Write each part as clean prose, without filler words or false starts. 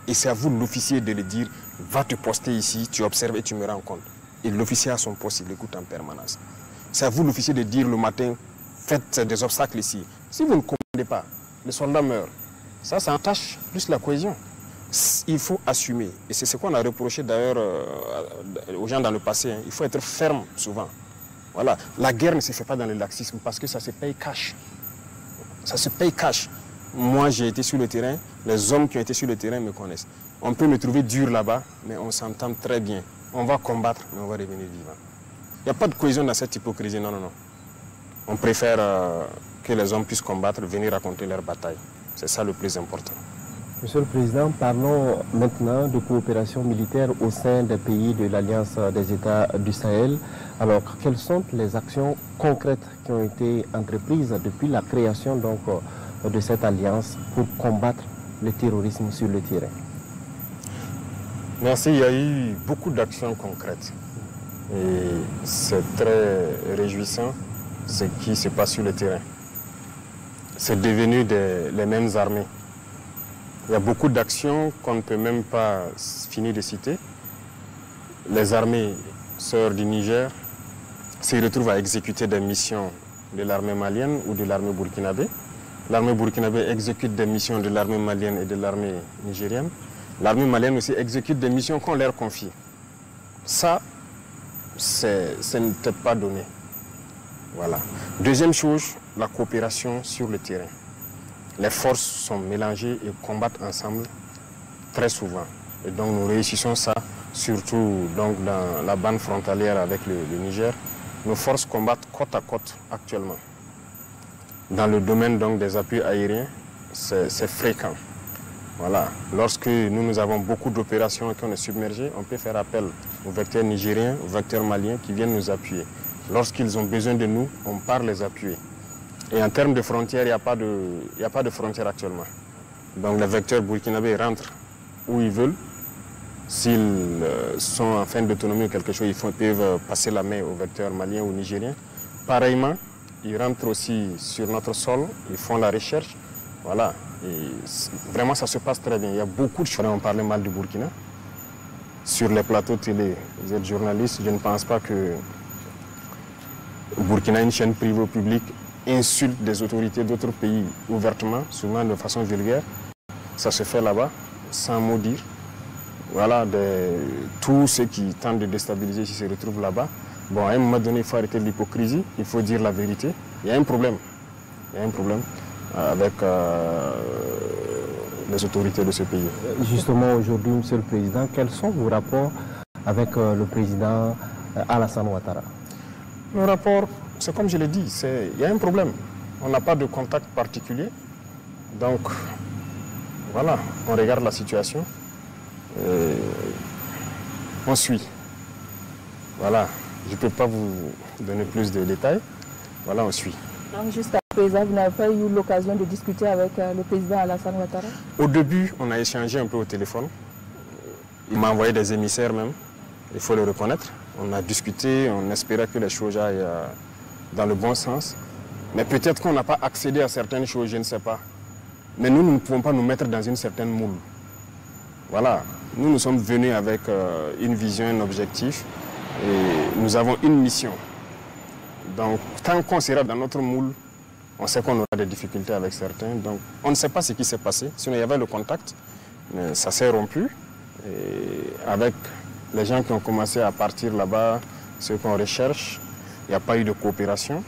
Et c'est à vous, l'officier, de le dire, va te poster ici, tu observes et tu me rends compte. Et l'officier à son poste, il écoute en permanence. C'est à vous, l'officier, de dire le matin, faites des obstacles ici. Si vous ne comprenez pas, les soldats meurent. Ça entache plus la cohésion. Il faut assumer. Et c'est ce qu'on a reproché d'ailleurs aux gens dans le passé. Hein. Il faut être ferme souvent. Voilà. La guerre ne se fait pas dans le laxisme parce que ça se paye cash. Ça se paye cash. Moi, j'ai été sur le terrain. Les hommes qui ont été sur le terrain me connaissent. On peut me trouver dur là-bas, mais on s'entend très bien. On va combattre, mais on va revenir vivant. Il n'y a pas de cohésion dans cette hypocrisie. Non, non, non. On préfère que les hommes puissent combattre, venir raconter leur bataille. C'est ça le plus important. Monsieur le Président, parlons maintenant de coopération militaire au sein des pays de l'Alliance des États du Sahel. Alors, quelles sont les actions concrètes qui ont été entreprises depuis la création donc, de cette alliance pour combattre le terrorisme sur le terrain? Merci, il y a eu beaucoup d'actions concrètes. Et c'est très réjouissant ce qui se passe sur le terrain. C'est devenu les mêmes armées. Il y a beaucoup d'actions qu'on ne peut même pas finir de citer. Les armées sœurs du Niger se retrouvent à exécuter des missions de l'armée malienne ou de l'armée burkinabé. L'armée burkinabé exécute des missions de l'armée malienne et de l'armée nigérienne. L'armée malienne aussi exécute des missions qu'on leur confie. Ça, ce n'était pas donné. Voilà. Deuxième chose, la coopération sur le terrain. Les forces sont mélangées et combattent ensemble très souvent. Et donc nous réussissons ça, surtout donc, dans la bande frontalière avec le Niger. Nos forces combattent côte à côte actuellement. Dans le domaine donc, des appuis aériens, c'est fréquent. Voilà. Lorsque nous avons beaucoup d'opérations et qu'on est submergé, on peut faire appel aux vecteurs nigériens, aux vecteurs maliens qui viennent nous appuyer. Lorsqu'ils ont besoin de nous, on part les appuyer. Et en termes de frontières, il n'y a pas de frontières actuellement. Donc les vecteurs burkinabés rentrent où ils veulent. S'ils sont en fin d'autonomie ou quelque chose, ils peuvent passer la main aux vecteurs maliens ou nigériens. Pareillement, ils rentrent aussi sur notre sol, ils font la recherche. Voilà. Et vraiment, ça se passe très bien. Il y a beaucoup de choses. On parlait mal du Burkina. Sur les plateaux télé, vous êtes journaliste, je ne pense pas que Burkina, une chaîne privée ou publique, insulte des autorités d'autres pays ouvertement, souvent de façon vulgaire. Ça se fait là-bas, sans mot dire. Voilà, tous ceux qui tentent de déstabiliser ici se retrouvent là-bas. Bon, à un moment donné, il faut arrêter l'hypocrisie, il faut dire la vérité. Il y a un problème. Il y a un problème avec les autorités de ce pays. Justement, aujourd'hui, Monsieur le Président, quels sont vos rapports avec le président Alassane Ouattara? Le rapport, c'est comme je l'ai dit, il y a un problème. On n'a pas de contact particulier. Donc, voilà, on regarde la situation. On suit. Voilà, je ne peux pas vous donner plus de détails. Voilà, on suit. Donc, jusqu'à présent, vous n'avez pas eu l'occasion de discuter avec le président Alassane Ouattara? Au début, on a échangé un peu au téléphone. Il m'a envoyé des émissaires même, il faut le reconnaître. On a discuté, on espérait que les choses aillent dans le bon sens. Mais peut-être qu'on n'a pas accédé à certaines choses, je ne sais pas. Mais nous ne pouvons pas nous mettre dans une certaine moule. Voilà, nous sommes venus avec une vision, un objectif, et nous avons une mission. Donc, tant qu'on sera dans notre moule, on sait qu'on aura des difficultés avec certains. Donc, on ne sait pas ce qui s'est passé. Sinon, il y avait le contact, mais ça s'est rompu. Et avec les gens qui ont commencé à partir là-bas, ceux qu'on recherche, il n'y a pas eu de coopération.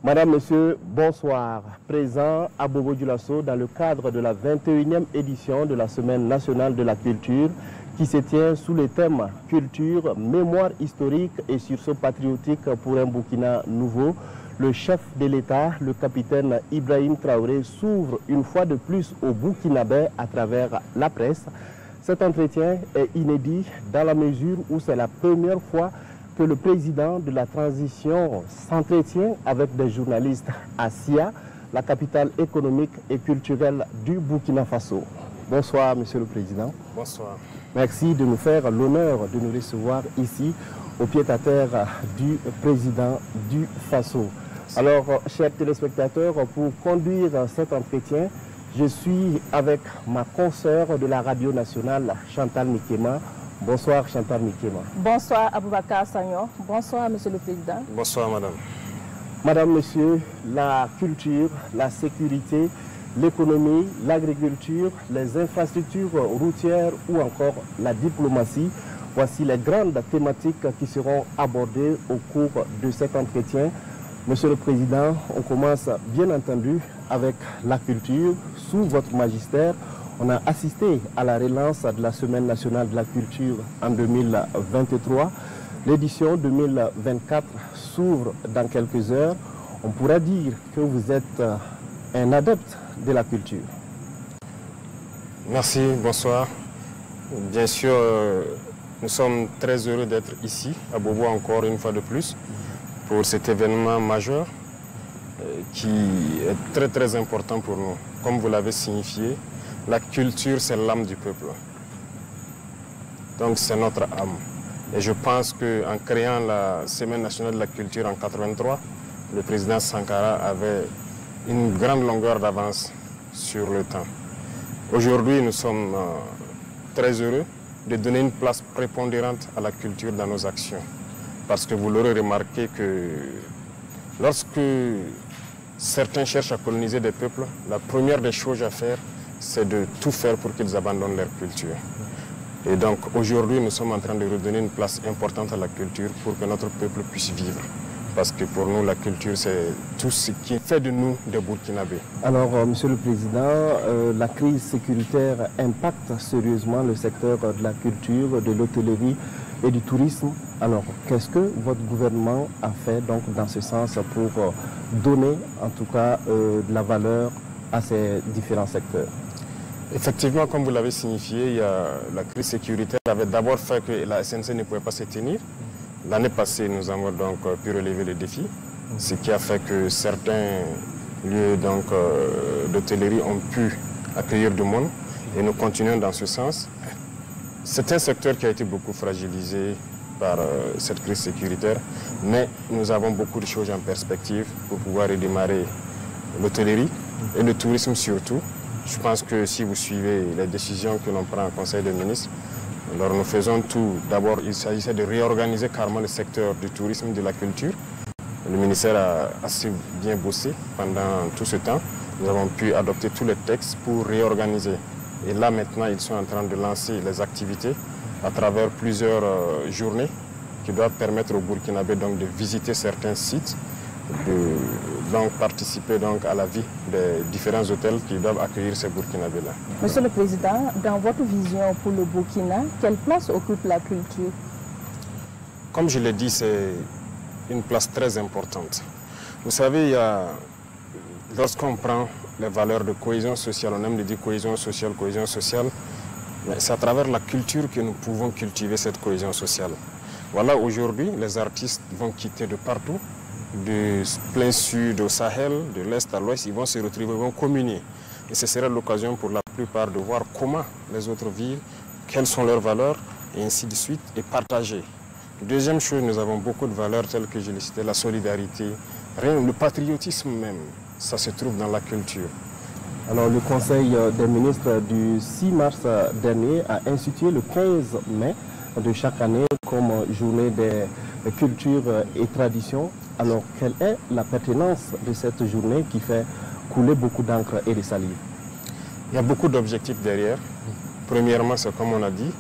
Madame, Monsieur, bonsoir. Présent à Bobo-Dioulasso dans le cadre de la 21e édition de la Semaine nationale de la culture qui se tient sous le thème culture, mémoire historique et sursaut patriotique pour un Burkina nouveau. Le chef de l'État, le capitaine Ibrahim Traoré, s'ouvre une fois de plus au Burkinabé à travers la presse. Cet entretien est inédit dans la mesure où c'est la première fois que le président de la transition s'entretient avec des journalistes à Sia, la capitale économique et culturelle du Burkina Faso. Bonsoir, Monsieur le Président. Bonsoir. Merci de nous faire l'honneur de nous recevoir ici, au pied-à-terre du président du Faso. Alors, chers téléspectateurs, pour conduire cet entretien, Je suis avec ma consoeur de la radio nationale, Chantal Mikema. Bonsoir Chantal Mikema. Bonsoir Aboubakar Sagnon. Bonsoir Monsieur le Président. Bonsoir Madame. Madame, Monsieur, la culture, la sécurité, l'économie, l'agriculture, les infrastructures routières ou encore la diplomatie, voici les grandes thématiques qui seront abordées au cours de cet entretien. Monsieur le Président, on commence bien entendu avec la culture. Sous votre magistère, on a assisté à la relance de la Semaine nationale de la culture en 2023. L'édition 2024 s'ouvre dans quelques heures. On pourra dire que vous êtes un adepte de la culture. Merci, bonsoir. Bien sûr, nous sommes très heureux d'être ici, à Bobo encore une fois de plus, pour cet événement majeur qui est très important pour nous. Comme vous l'avez signifié, la culture c'est l'âme du peuple. Donc c'est notre âme. Et je pense qu'en créant la Semaine nationale de la culture en 1983, le président Sankara avait une grande longueur d'avance sur le temps. Aujourd'hui, nous sommes très heureux de donner une place prépondérante à la culture dans nos actions. Parce que vous l'aurez remarqué que lorsque certains cherchent à coloniser des peuples, la première des choses à faire, c'est de tout faire pour qu'ils abandonnent leur culture. Et donc aujourd'hui, nous sommes en train de redonner une place importante à la culture pour que notre peuple puisse vivre. Parce que pour nous, la culture, c'est tout ce qui fait de nous des Burkinabés. Alors, Monsieur le Président, la crise sécuritaire impacte sérieusement le secteur de la culture, de l'hôtellerie et du tourisme. Alors, qu'est-ce que votre gouvernement a fait donc, dans ce sens pour donner, en tout cas, de la valeur à ces différents secteurs? Effectivement, comme vous l'avez signifié, la crise sécuritaire avait d'abord fait que la SNC ne pouvait pas se tenir. L'année passée, nous avons donc pu relever le défi, ce qui a fait que certains lieux d'hôtellerie ont pu accueillir du monde et nous continuons dans ce sens. C'est un secteur qui a été beaucoup fragilisé par cette crise sécuritaire, mais nous avons beaucoup de choses en perspective pour pouvoir redémarrer l'hôtellerie et le tourisme surtout. Je pense que si vous suivez les décisions que l'on prend au Conseil des ministres, alors nous faisons tout. D'abord, il s'agissait de réorganiser carrément le secteur du tourisme et de la culture. Le ministère a assez bien bossé pendant tout ce temps. Nous avons pu adopter tous les textes pour réorganiser. Et là, maintenant, ils sont en train de lancer les activités à travers plusieurs journées qui doivent permettre aux Burkinabés donc, de visiter certains sites, de participer donc, à la vie des différents hôtels qui doivent accueillir ces Burkinabés-là. Monsieur le Président, dans votre vision pour le Burkina, quelle place occupe la culture? Comme je l'ai dit, c'est une place très importante. Vous savez, lorsqu'on prend les valeurs de cohésion sociale, on aime de dire cohésion sociale, c'est à travers la culture que nous pouvons cultiver cette cohésion sociale. Voilà, aujourd'hui, les artistes vont quitter de partout, du plein sud au Sahel, de l'est à l'ouest, ils vont se retrouver, ils vont communier. Et ce sera l'occasion pour la plupart de voir comment les autres vivent, quelles sont leurs valeurs, et ainsi de suite, et partager. Deuxième chose, nous avons beaucoup de valeurs telles que je l'ai cité, la solidarité, le patriotisme même, ça se trouve dans la culture. Alors le Conseil des ministres du 6 mars dernier a institué le 15 mai de chaque année comme journée des cultures et traditions. Alors quelle est la pertinence de cette journée qui fait couler beaucoup d'encre et de salive? Il y a beaucoup d'objectifs derrière. Premièrement, c'est comme on a dit,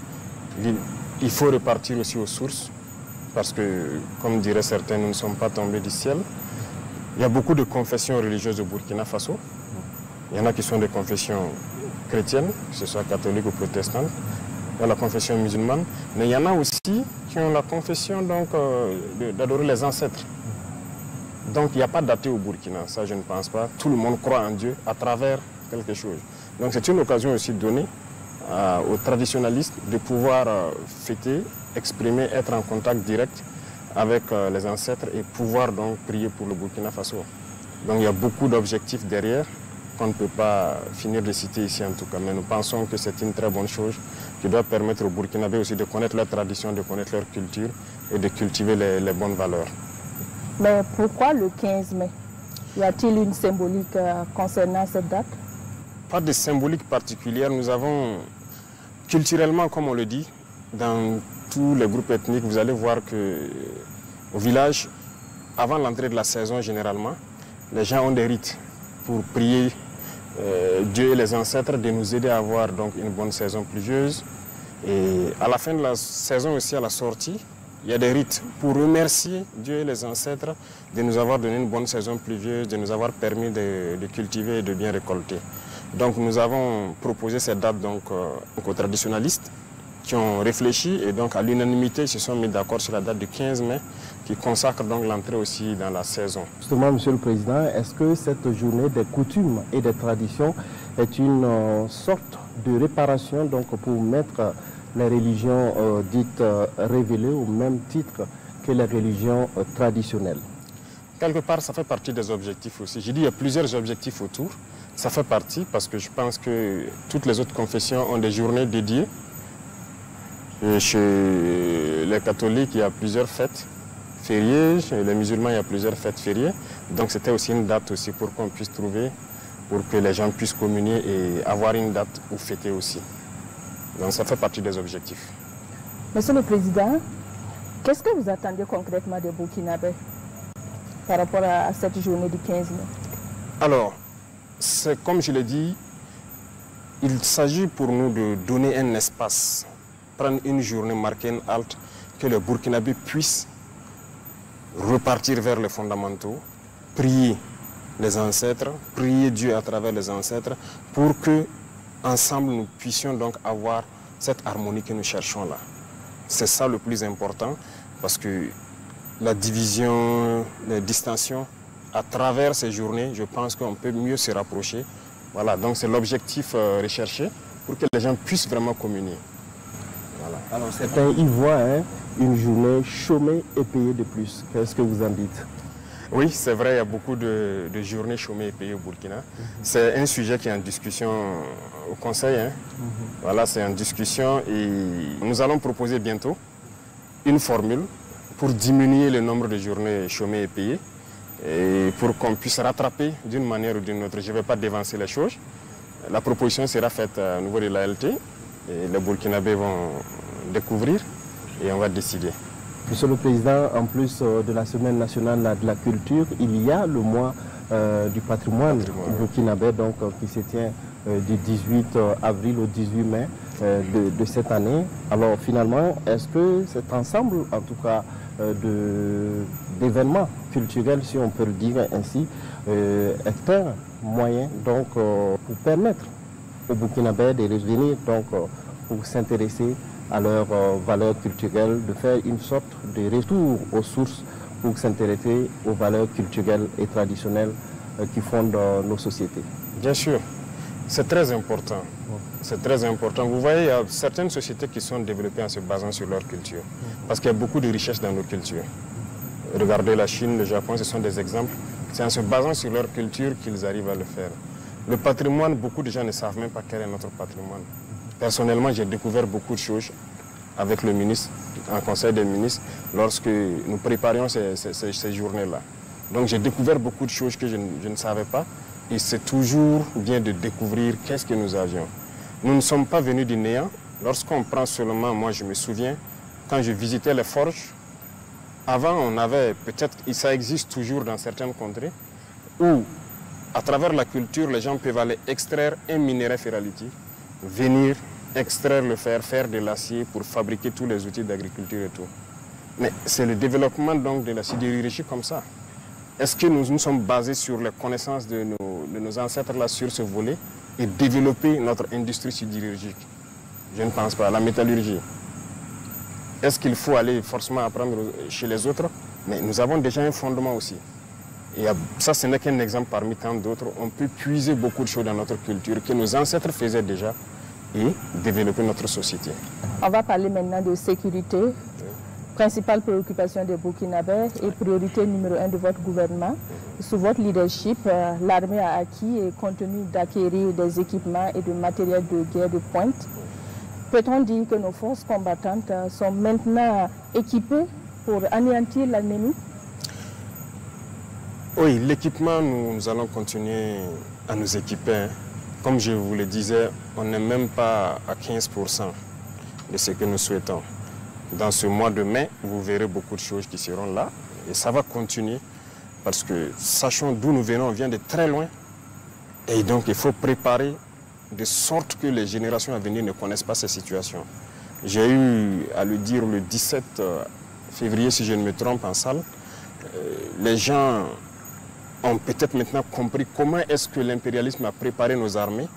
il faut repartir aussi aux sources parce que, comme diraient certains, nous ne sommes pas tombés du ciel. Il y a beaucoup de confessions religieuses au Burkina Faso. Il y en a qui sont des confessions chrétiennes, que ce soit catholiques ou protestantes. Il y a la confession musulmane. Mais il y en a aussi qui ont la confession d'adorer les ancêtres. Donc il n'y a pas d'athée au Burkina, ça je ne pense pas. Tout le monde croit en Dieu à travers quelque chose. Donc c'est une occasion aussi donnée aux traditionalistes de pouvoir fêter, exprimer, être en contact direct avec les ancêtres et pouvoir donc prier pour le Burkina Faso. Donc il y a beaucoup d'objectifs derrière qu'on ne peut pas finir de citer ici en tout cas. Mais nous pensons que c'est une très bonne chose qui doit permettre aux Burkinabés aussi de connaître leur tradition, de connaître leur culture et de cultiver les bonnes valeurs. Mais pourquoi le 15 mai? Y a-t-il une symbolique concernant cette date? pas de symbolique particulière. Nous avons, culturellement, comme on le dit, dans tous les groupes ethniques, vous allez voir qu'au village, avant l'entrée de la saison, généralement, les gens ont des rites pour prier Dieu et les ancêtres de nous aider à avoir donc une bonne saison pluvieuse. Et à la fin de la saison aussi, à la sortie, il y a des rites pour remercier Dieu et les ancêtres de nous avoir donné une bonne saison pluvieuse, de nous avoir permis de cultiver et de bien récolter. Donc nous avons proposé cette date donc, aux traditionalistes qui ont réfléchi et donc à l'unanimité ils se sont mis d'accord sur la date du 15 mai qui consacre donc l'entrée aussi dans la saison. Justement, Monsieur le Président, est-ce que cette journée des coutumes et des traditions est une sorte de réparation donc, pour mettre les religions dites révélées au même titre que les religions traditionnelles? Quelque part, ça fait partie des objectifs aussi. J'ai dit qu'il y a plusieurs objectifs autour. Ça fait partie parce que je pense que toutes les autres confessions ont des journées dédiées. Et chez les catholiques, il y a plusieurs fêtes fériées. Chez les musulmans, il y a plusieurs fêtes fériées. Donc c'était aussi une date aussi pour qu'on puisse trouver, pour que les gens puissent communier et avoir une date où fêter aussi. Donc ça fait partie des objectifs. Monsieur le Président, qu'est-ce que vous attendez concrètement des Burkinabés par rapport à cette journée du 15 mai? Alors, c'est comme je l'ai dit, il s'agit pour nous de donner un espace, prendre une journée, marquer une halte, que les Burkinabés puissent repartir vers les fondamentaux, prier les ancêtres, prier Dieu à travers les ancêtres, pour que ensemble nous puissions donc avoir cette harmonie que nous cherchons là. C'est ça le plus important, parce que la division, les distensions, à travers ces journées, je pense qu'on peut mieux se rapprocher. Voilà, donc c'est l'objectif recherché pour que les gens puissent vraiment communier. Voilà. Alors certains y voient une journée chômée et payée de plus. Qu'est-ce que vous en dites? Oui, c'est vrai, il y a beaucoup de journées chômées et payées au Burkina. C'est un sujet qui est en discussion au Conseil. Voilà, c'est en discussion et nous allons proposer bientôt une formule pour diminuer le nombre de journées chômées et payées et pour qu'on puisse rattraper d'une manière ou d'une autre. Je ne vais pas dévancer les choses. La proposition sera faite au niveau de l'ALT et les Burkinabés vont découvrir et on va décider. Monsieur le Président, en plus de la Semaine nationale de la culture, il y a le mois du patrimoine burkinabé donc, qui se tient du 18 avril au 18 mai de cette année. Alors finalement, est-ce que cet ensemble, en tout cas, d'événements culturels, si on peut le dire ainsi, est un moyen donc, pour permettre aux Burkinabés de revenir donc, pour s'intéresser à leurs valeurs culturelles, de faire une sorte de retour aux sources pour s'intéresser aux valeurs culturelles et traditionnelles qui fondent nos sociétés? Bien sûr, c'est très important. C'est très important. Vous voyez, il y a certaines sociétés qui sont développées en se basant sur leur culture. Parce qu'il y a beaucoup de richesses dans nos cultures. Regardez la Chine, le Japon, ce sont des exemples. C'est en se basant sur leur culture qu'ils arrivent à le faire. Le patrimoine, beaucoup de gens ne savent même pas quel est notre patrimoine. Personnellement, j'ai découvert beaucoup de choses avec le ministre, en conseil des ministres, lorsque nous préparions ces journées-là. Donc j'ai découvert beaucoup de choses que je ne savais pas. Et c'est toujours bien de découvrir qu'est-ce que nous avions. Nous ne sommes pas venus du néant. Lorsqu'on prend seulement, moi je me souviens, quand je visitais les forges, avant on avait, peut-être, ça existe toujours dans certaines contrées, où à travers la culture, les gens peuvent aller extraire un minerai ferralitique, venir extraire le fer, faire de l'acier pour fabriquer tous les outils d'agriculture et tout. Mais c'est le développement donc de la sidérurgie comme ça. Est-ce que nous sommes basés sur les connaissances de nos ancêtres là sur ce volet et développer notre industrie sidérurgique? Je ne pense pas. La métallurgie. Est-ce qu'il faut aller forcément apprendre chez les autres? Mais nous avons déjà un fondement aussi. Et ça, ce n'est qu'un exemple parmi tant d'autres. On peut puiser beaucoup de choses dans notre culture que nos ancêtres faisaient déjà et développer notre société. On va parler maintenant de sécurité. Principale préoccupation des Burkinabés et priorité numéro 1 de votre gouvernement. Sous votre leadership, l'armée a acquis et continue d'acquérir des équipements et de matériel de guerre de pointe. Peut-on dire que nos forces combattantes sont maintenant équipées pour anéantir l'ennemi? Oui, l'équipement, nous allons continuer à nous équiper. comme je vous le disais, on n'est même pas à 15% de ce que nous souhaitons. Dans ce mois de mai, vous verrez beaucoup de choses qui seront là et ça va continuer parce que sachons d'où nous venons, on vient de très loin et donc il faut préparer de sorte que les générations à venir ne connaissent pas ces situations. J'ai eu à le dire le 17 février, si je ne me trompe, en salle. Les gens ont peut-être maintenant compris comment est-ce que l'impérialisme a préparé nos armées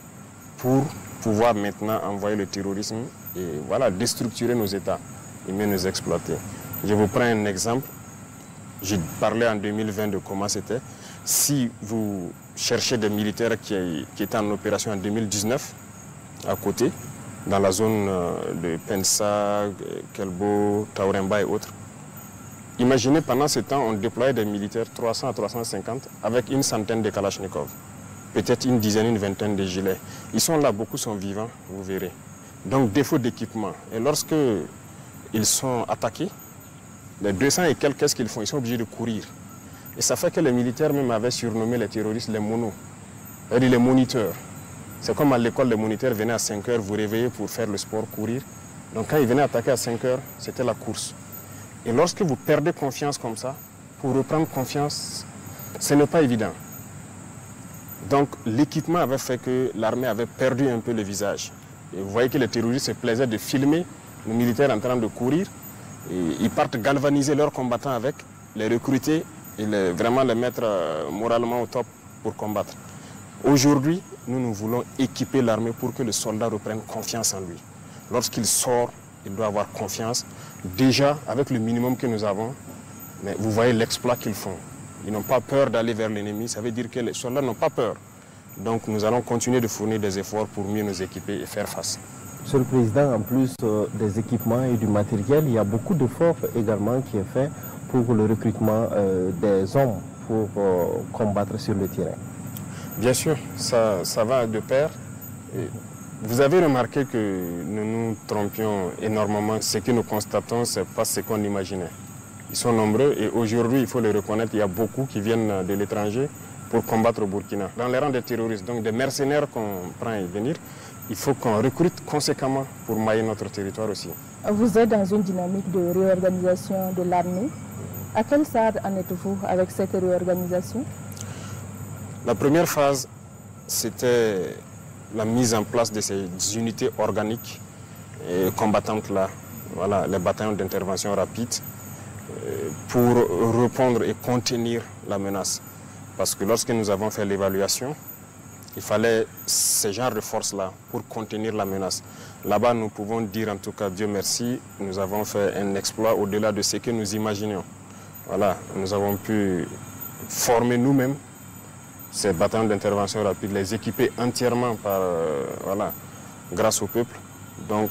pour pouvoir maintenant envoyer le terrorisme et voilà, déstructurer nos États et mieux nous exploiter. Je vous prends un exemple. J'ai parlé en 2020 de comment c'était. Si vous cherchez des militaires qui étaient en opération en 2019, à côté, dans la zone de Pensa, Kelbo, Tauremba et autres, imaginez pendant ce temps, on déployait des militaires 300 à 350 avec une centaine de Kalachnikov, peut-être une dizaine, une vingtaine de gilets. Ils sont là, beaucoup sont vivants, vous verrez. Donc défaut d'équipement. Et lorsque ils sont attaqués, les 200 et quelques, qu'est-ce qu'ils font? Ils sont obligés de courir. Et ça fait que les militaires même avaient surnommé les terroristes les monos, c'est-à-dire les moniteurs. C'est comme à l'école, les moniteurs venaient à 5 heures vous réveiller pour faire le sport, courir. Donc quand ils venaient attaquer à 5 heures, c'était la course. Et lorsque vous perdez confiance comme ça, pour reprendre confiance, ce n'est pas évident. Donc l'équipement avait fait que l'armée avait perdu un peu le visage. Et vous voyez que les terroristes se plaisaient de filmer les militaires en train de courir. Et ils partent galvaniser leurs combattants avec, les recruter et vraiment les mettre moralement au top pour combattre. Aujourd'hui, nous voulons équiper l'armée pour que le soldat reprenne confiance en lui. Lorsqu'il sort, il doit avoir confiance. Déjà, avec le minimum que nous avons, mais vous voyez l'exploit qu'ils font. Ils n'ont pas peur d'aller vers l'ennemi, ça veut dire que les soldats n'ont pas peur. Donc nous allons continuer de fournir des efforts pour mieux nous équiper et faire face. Monsieur le Président, en plus des équipements et du matériel, il y a beaucoup d'efforts également qui est fait pour le recrutement des hommes pour combattre sur le terrain. Bien sûr, ça va de pair. Et vous avez remarqué que nous nous trompions énormément. Ce que nous constatons, ce n'est pas ce qu'on imaginait. Ils sont nombreux et aujourd'hui, il faut le reconnaître, il y a beaucoup qui viennent de l'étranger pour combattre au Burkina. Dans les rangs des terroristes, donc des mercenaires qu'on prend et venir, il faut qu'on recrute conséquemment pour mailler notre territoire aussi. Vous êtes dans une dynamique de réorganisation de l'armée. À quel stade en êtes-vous avec cette réorganisation? La première phase, c'était la mise en place de ces unités organiques et combattantes-là, voilà, les bataillons d'intervention rapide, pour répondre et contenir la menace. Parce que lorsque nous avons fait l'évaluation, il fallait ce genre de force-là pour contenir la menace. Là-bas, nous pouvons dire, en tout cas, Dieu merci, nous avons fait un exploit au-delà de ce que nous imaginions. Voilà, nous avons pu former nous-mêmes ces bataillons d'intervention rapide, les équiper entièrement par, voilà, grâce au peuple. Donc,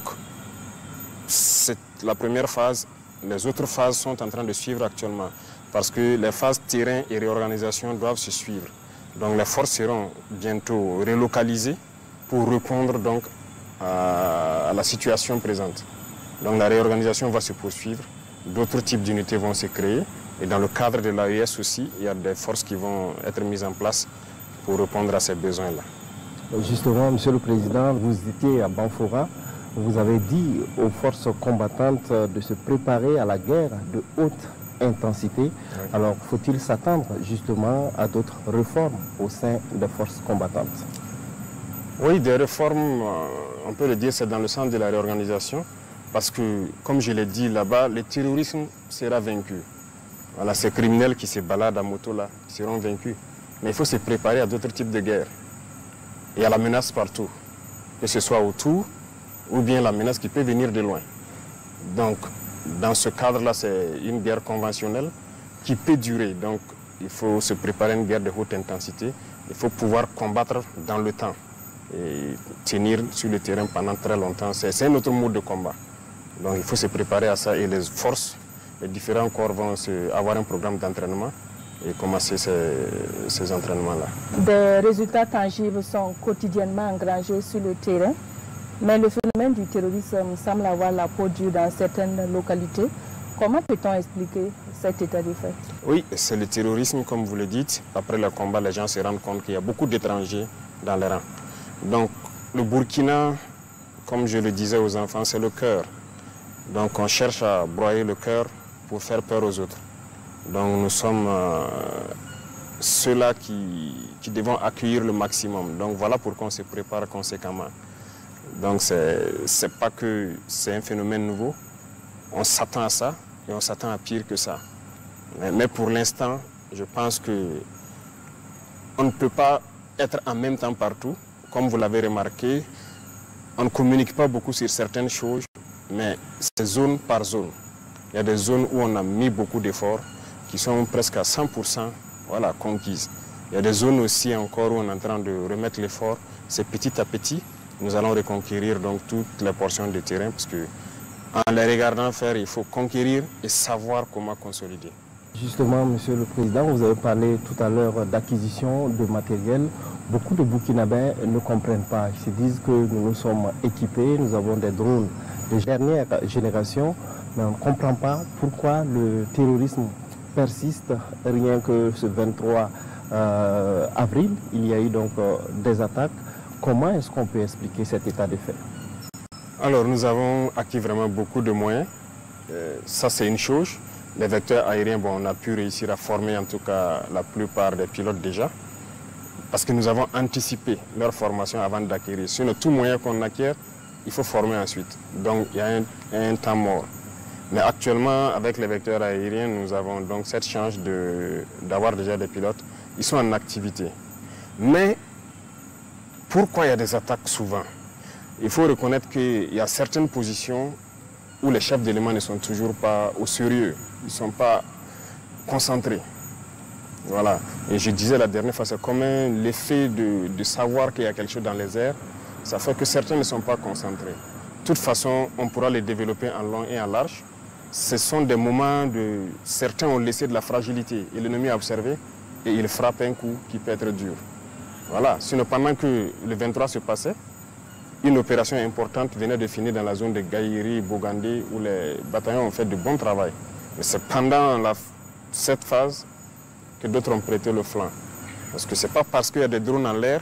c'est la première phase. Les autres phases sont en train de suivre actuellement parce que les phases terrain et réorganisation doivent se suivre. Donc les forces seront bientôt relocalisées pour répondre donc à la situation présente. Donc la réorganisation va se poursuivre, d'autres types d'unités vont se créer et dans le cadre de l'AES aussi, il y a des forces qui vont être mises en place pour répondre à ces besoins-là. Justement, Monsieur le Président, vous étiez à Banfora. Vous avez dit aux forces combattantes de se préparer à la guerre de haute intensité. Oui. Alors, faut-il s'attendre justement à d'autres réformes au sein des forces combattantes? Oui, des réformes, on peut le dire, c'est dans le sens de la réorganisation. Parce que, comme je l'ai dit là-bas, le terrorisme sera vaincu. Voilà, ces criminels qui se baladent à moto là seront vaincus. Mais il faut se préparer à d'autres types de guerres. Il y a la menace partout, que ce soit autour, ou bien la menace qui peut venir de loin. Donc, dans ce cadre-là, c'est une guerre conventionnelle qui peut durer. Donc, il faut se préparer à une guerre de haute intensité. Il faut pouvoir combattre dans le temps et tenir sur le terrain pendant très longtemps. C'est un autre mode de combat. Donc, il faut se préparer à ça et les forces, les différents corps vont avoir un programme d'entraînement et commencer ces entraînements-là. Des résultats tangibles sont quotidiennement engrangés sur le terrain. Mais le phénomène du terrorisme semble avoir la peau dure dans certaines localités. Comment peut-on expliquer cet état de fait? Oui, c'est le terrorisme, comme vous le dites. Après le combat, les gens se rendent compte qu'il y a beaucoup d'étrangers dans les rangs. Donc le Burkina, comme je le disais aux enfants, c'est le cœur. Donc on cherche à broyer le cœur pour faire peur aux autres. Donc nous sommes ceux-là qui devons accueillir le maximum. Donc voilà pourquoi on se prépare conséquemment. Donc c'est pas que c'est un phénomène nouveau. On s'attend à ça et on s'attend à pire que ça. Mais pour l'instant, je pense que on ne peut pas être en même temps partout. Comme vous l'avez remarqué, on ne communique pas beaucoup sur certaines choses, mais c'est zone par zone. Il y a des zones où on a mis beaucoup d'efforts, qui sont presque à 100% voilà, conquises. Il y a des zones aussi encore où on est en train de remettre l'effort. C'est petit à petit, nous allons reconquérir donc toutes les portions de terrain, parce que en les regardant faire, il faut conquérir et savoir comment consolider. Justement, Monsieur le Président, vous avez parlé tout à l'heure d'acquisition de matériel. Beaucoup de Burkinabés ne comprennent pas. Ils se disent que nous sommes équipés, nous avons des drones de dernière génération, mais on ne comprend pas pourquoi le terrorisme persiste. Rien que ce 23 avril, il y a eu donc des attaques. Comment est-ce qu'on peut expliquer cet état de fait? Alors, nous avons acquis vraiment beaucoup de moyens. Ça, c'est une chose. Les vecteurs aériens, bon, on a pu réussir à former en tout cas la plupart des pilotes déjà, parce que nous avons anticipé leur formation avant d'acquérir. Sinon, tout moyen qu'on acquiert, il faut former ensuite. Donc, il y a un temps mort. Mais actuellement, avec les vecteurs aériens, nous avons donc cette chance d'avoir déjà des pilotes. Ils sont en activité. Mais pourquoi il y a des attaques souvent? Il faut reconnaître qu'il y a certaines positions où les chefs d'éléments ne sont toujours pas au sérieux. Ils ne sont pas concentrés. Voilà. Et je disais la dernière fois, c'est comme l'effet de savoir qu'il y a quelque chose dans les airs. Ça fait que certains ne sont pas concentrés. De toute façon, on pourra les développer en long et en large. Ce sont des moments de... Certains ont laissé de la fragilité et l'ennemi a observé et il frappe un coup qui peut être dur. Voilà. Sinon, pendant que le 23 se passait, une opération importante venait de finir dans la zone de Gaïri et Bogandé où les bataillons ont fait du bon travail. Mais c'est pendant cette phase que d'autres ont prêté le flanc. Parce que ce n'est pas parce qu'il y a des drones en l'air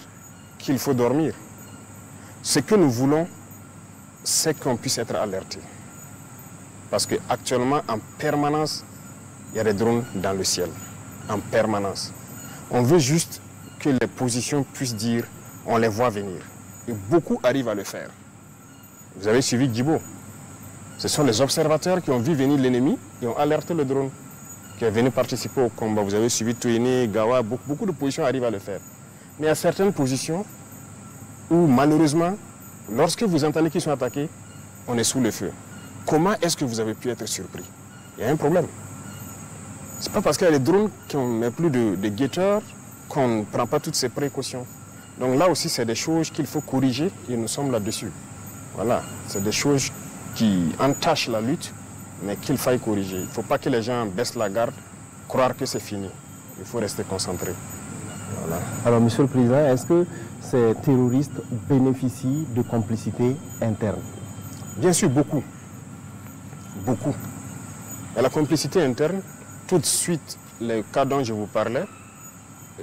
qu'il faut dormir. Ce que nous voulons, c'est qu'on puisse être alerté. Parce qu'actuellement, en permanence, il y a des drones dans le ciel. En permanence. On veut juste que les positions puissent dire, on les voit venir. Et beaucoup arrivent à le faire. Vous avez suivi Djibo. Ce sont les observateurs qui ont vu venir l'ennemi et ont alerté le drone qui est venu participer au combat. Vous avez suivi Touéné, Gawa, beaucoup de positions arrivent à le faire. Mais il y a certaines positions où malheureusement, lorsque vous entendez qu'ils sont attaqués, on est sous le feu. Comment est-ce que vous avez pu être surpris? Il y a un problème. Ce n'est pas parce qu'il y a des drones qu'on ne met plus de guetteurs qu'on ne prend pas toutes ces précautions. Donc là aussi, c'est des choses qu'il faut corriger et nous sommes là-dessus. Voilà, c'est des choses qui entachent la lutte, mais qu'il faille corriger. Il ne faut pas que les gens baissent la garde, croire que c'est fini. Il faut rester concentré. Voilà. Alors, Monsieur le Président, est-ce que ces terroristes bénéficient de complicité interne? Bien sûr, beaucoup. Beaucoup. Et la complicité interne, tout de suite, les cas dont je vous parlais,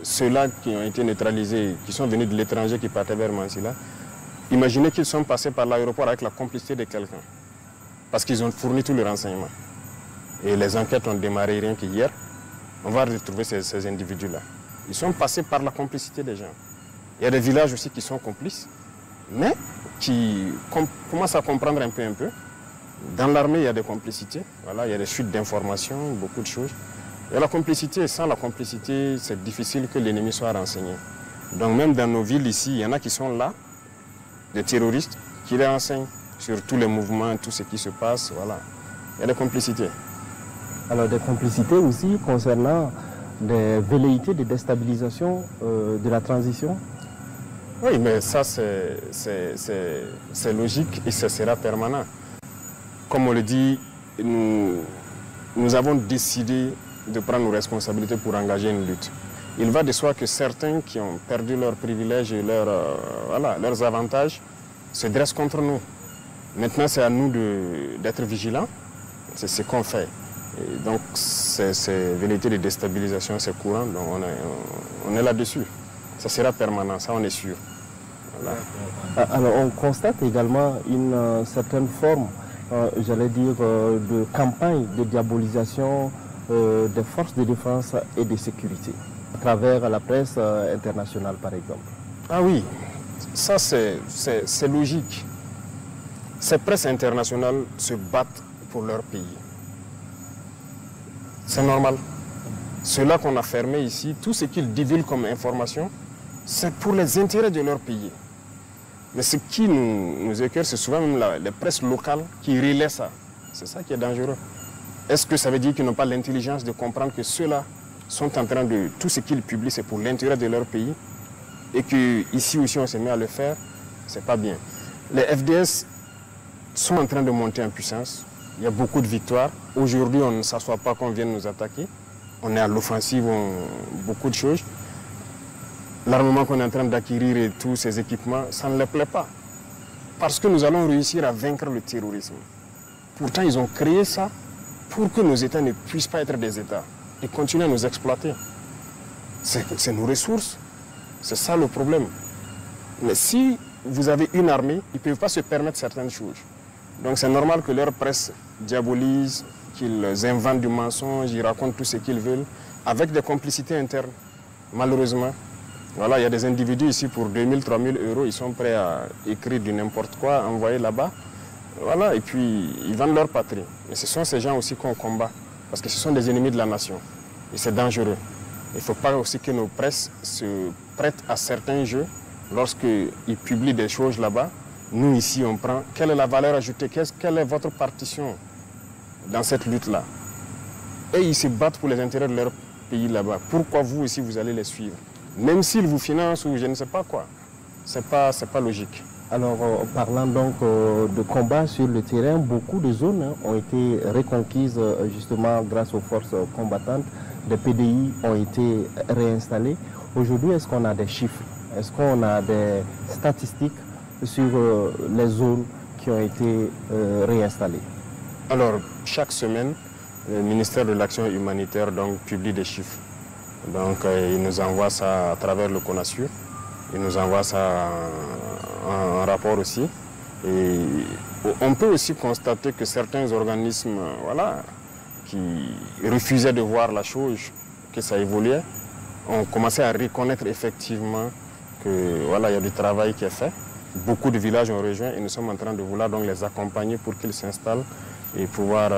ceux-là qui ont été neutralisés, qui sont venus de l'étranger, qui partaient vers Mansilla, imaginez qu'ils sont passés par l'aéroport avec la complicité de quelqu'un. Parce qu'ils ont fourni tous les renseignements. Et les enquêtes ont démarré rien qu'hier. On va retrouver ces individus-là. Ils sont passés par la complicité des gens. Il y a des villages aussi qui sont complices, mais qui commencent à comprendre un peu. Dans l'armée, il y a des complicités. Voilà, il y a des fuites d'informations, beaucoup de choses. Il y a la complicité. Sans la complicité, c'est difficile que l'ennemi soit renseigné. Donc même dans nos villes ici, il y en a qui sont là, des terroristes, qui les renseignent sur tous les mouvements, tout ce qui se passe. Voilà. Il y a des complicités. Alors des complicités aussi concernant des velléités de déstabilisation de la transition? Oui, mais ça c'est logique et ce sera permanent. Comme on le dit, nous avons décidé de prendre nos responsabilités pour engager une lutte. Il va de soi que certains qui ont perdu leurs privilèges et leurs avantages se dressent contre nous. Maintenant, c'est à nous d'être vigilants. C'est ce qu'on fait. Et donc, ces velléités de déstabilisation, c'est courant. Donc, on est là-dessus. Ça sera permanent, ça, on est sûr. Voilà. Alors on constate également une certaine forme, j'allais dire, de campagne de diabolisation des forces de défense et de sécurité, à travers la presse internationale par exemple. Ah oui, ça c'est logique. Ces presses internationales se battent pour leur pays. C'est normal. Ceux-là qu'on a fermés ici, tout ce qu'ils divulguent comme information, c'est pour les intérêts de leur pays. Mais ce qui nous écœure, c'est souvent même les presses locales qui relaient ça. C'est ça qui est dangereux. Est-ce que ça veut dire qu'ils n'ont pas l'intelligence de comprendre que ceux-là sont en train de... Tout ce qu'ils publient, c'est pour l'intérêt de leur pays et qu'ici aussi on se met à le faire, c'est pas bien. Les FDS sont en train de monter en puissance. Il y a beaucoup de victoires. Aujourd'hui, on ne s'assoit pas qu'on vienne nous attaquer. On est à l'offensive, beaucoup de choses. L'armement qu'on est en train d'acquérir et tous ces équipements, ça ne les plaît pas. Parce que nous allons réussir à vaincre le terrorisme. Pourtant, ils ont créé ça pour que nos États ne puissent pas être des États et continuer à nous exploiter. C'est nos ressources. C'est ça le problème. Mais si vous avez une armée, ils ne peuvent pas se permettre certaines choses. Donc c'est normal que leur presse diabolise, qu'ils inventent du mensonge, ils racontent tout ce qu'ils veulent, avec des complicités internes, malheureusement. Voilà, il y a des individus ici pour 2000, 3000 euros, ils sont prêts à écrire du n'importe quoi, envoyer là-bas. Voilà, et puis ils vendent leur patrie. Et ce sont ces gens aussi qu'on combat, parce que ce sont des ennemis de la nation. Et c'est dangereux. Il ne faut pas aussi que nos presses se prêtent à certains jeux. Lorsqu'ils publient des choses là-bas, nous ici on prend. Quelle est la valeur ajoutée? Quelle est votre partition dans cette lutte-là? Et ils se battent pour les intérêts de leur pays là-bas. Pourquoi vous aussi vous allez les suivre? Même s'ils vous financent ou je ne sais pas quoi. C'est pas logique. Alors, parlant donc de combat sur le terrain, beaucoup de zones ont été reconquises justement grâce aux forces combattantes. Des PDI ont été réinstallés. Aujourd'hui, est-ce qu'on a des chiffres? Est-ce qu'on a des statistiques sur les zones qui ont été réinstallées? Alors, chaque semaine, le ministère de l'Action humanitaire donc, publie des chiffres. Donc, il nous envoie ça à travers le CONASUR. Il nous envoie ça en rapport aussi. Et on peut aussi constater que certains organismes voilà, qui refusaient de voir la chose, que ça évoluait, ont commencé à reconnaître effectivement que voilà, il y a du travail qui est fait. Beaucoup de villages ont rejoint et nous sommes en train de vouloir donc les accompagner pour qu'ils s'installent et pouvoir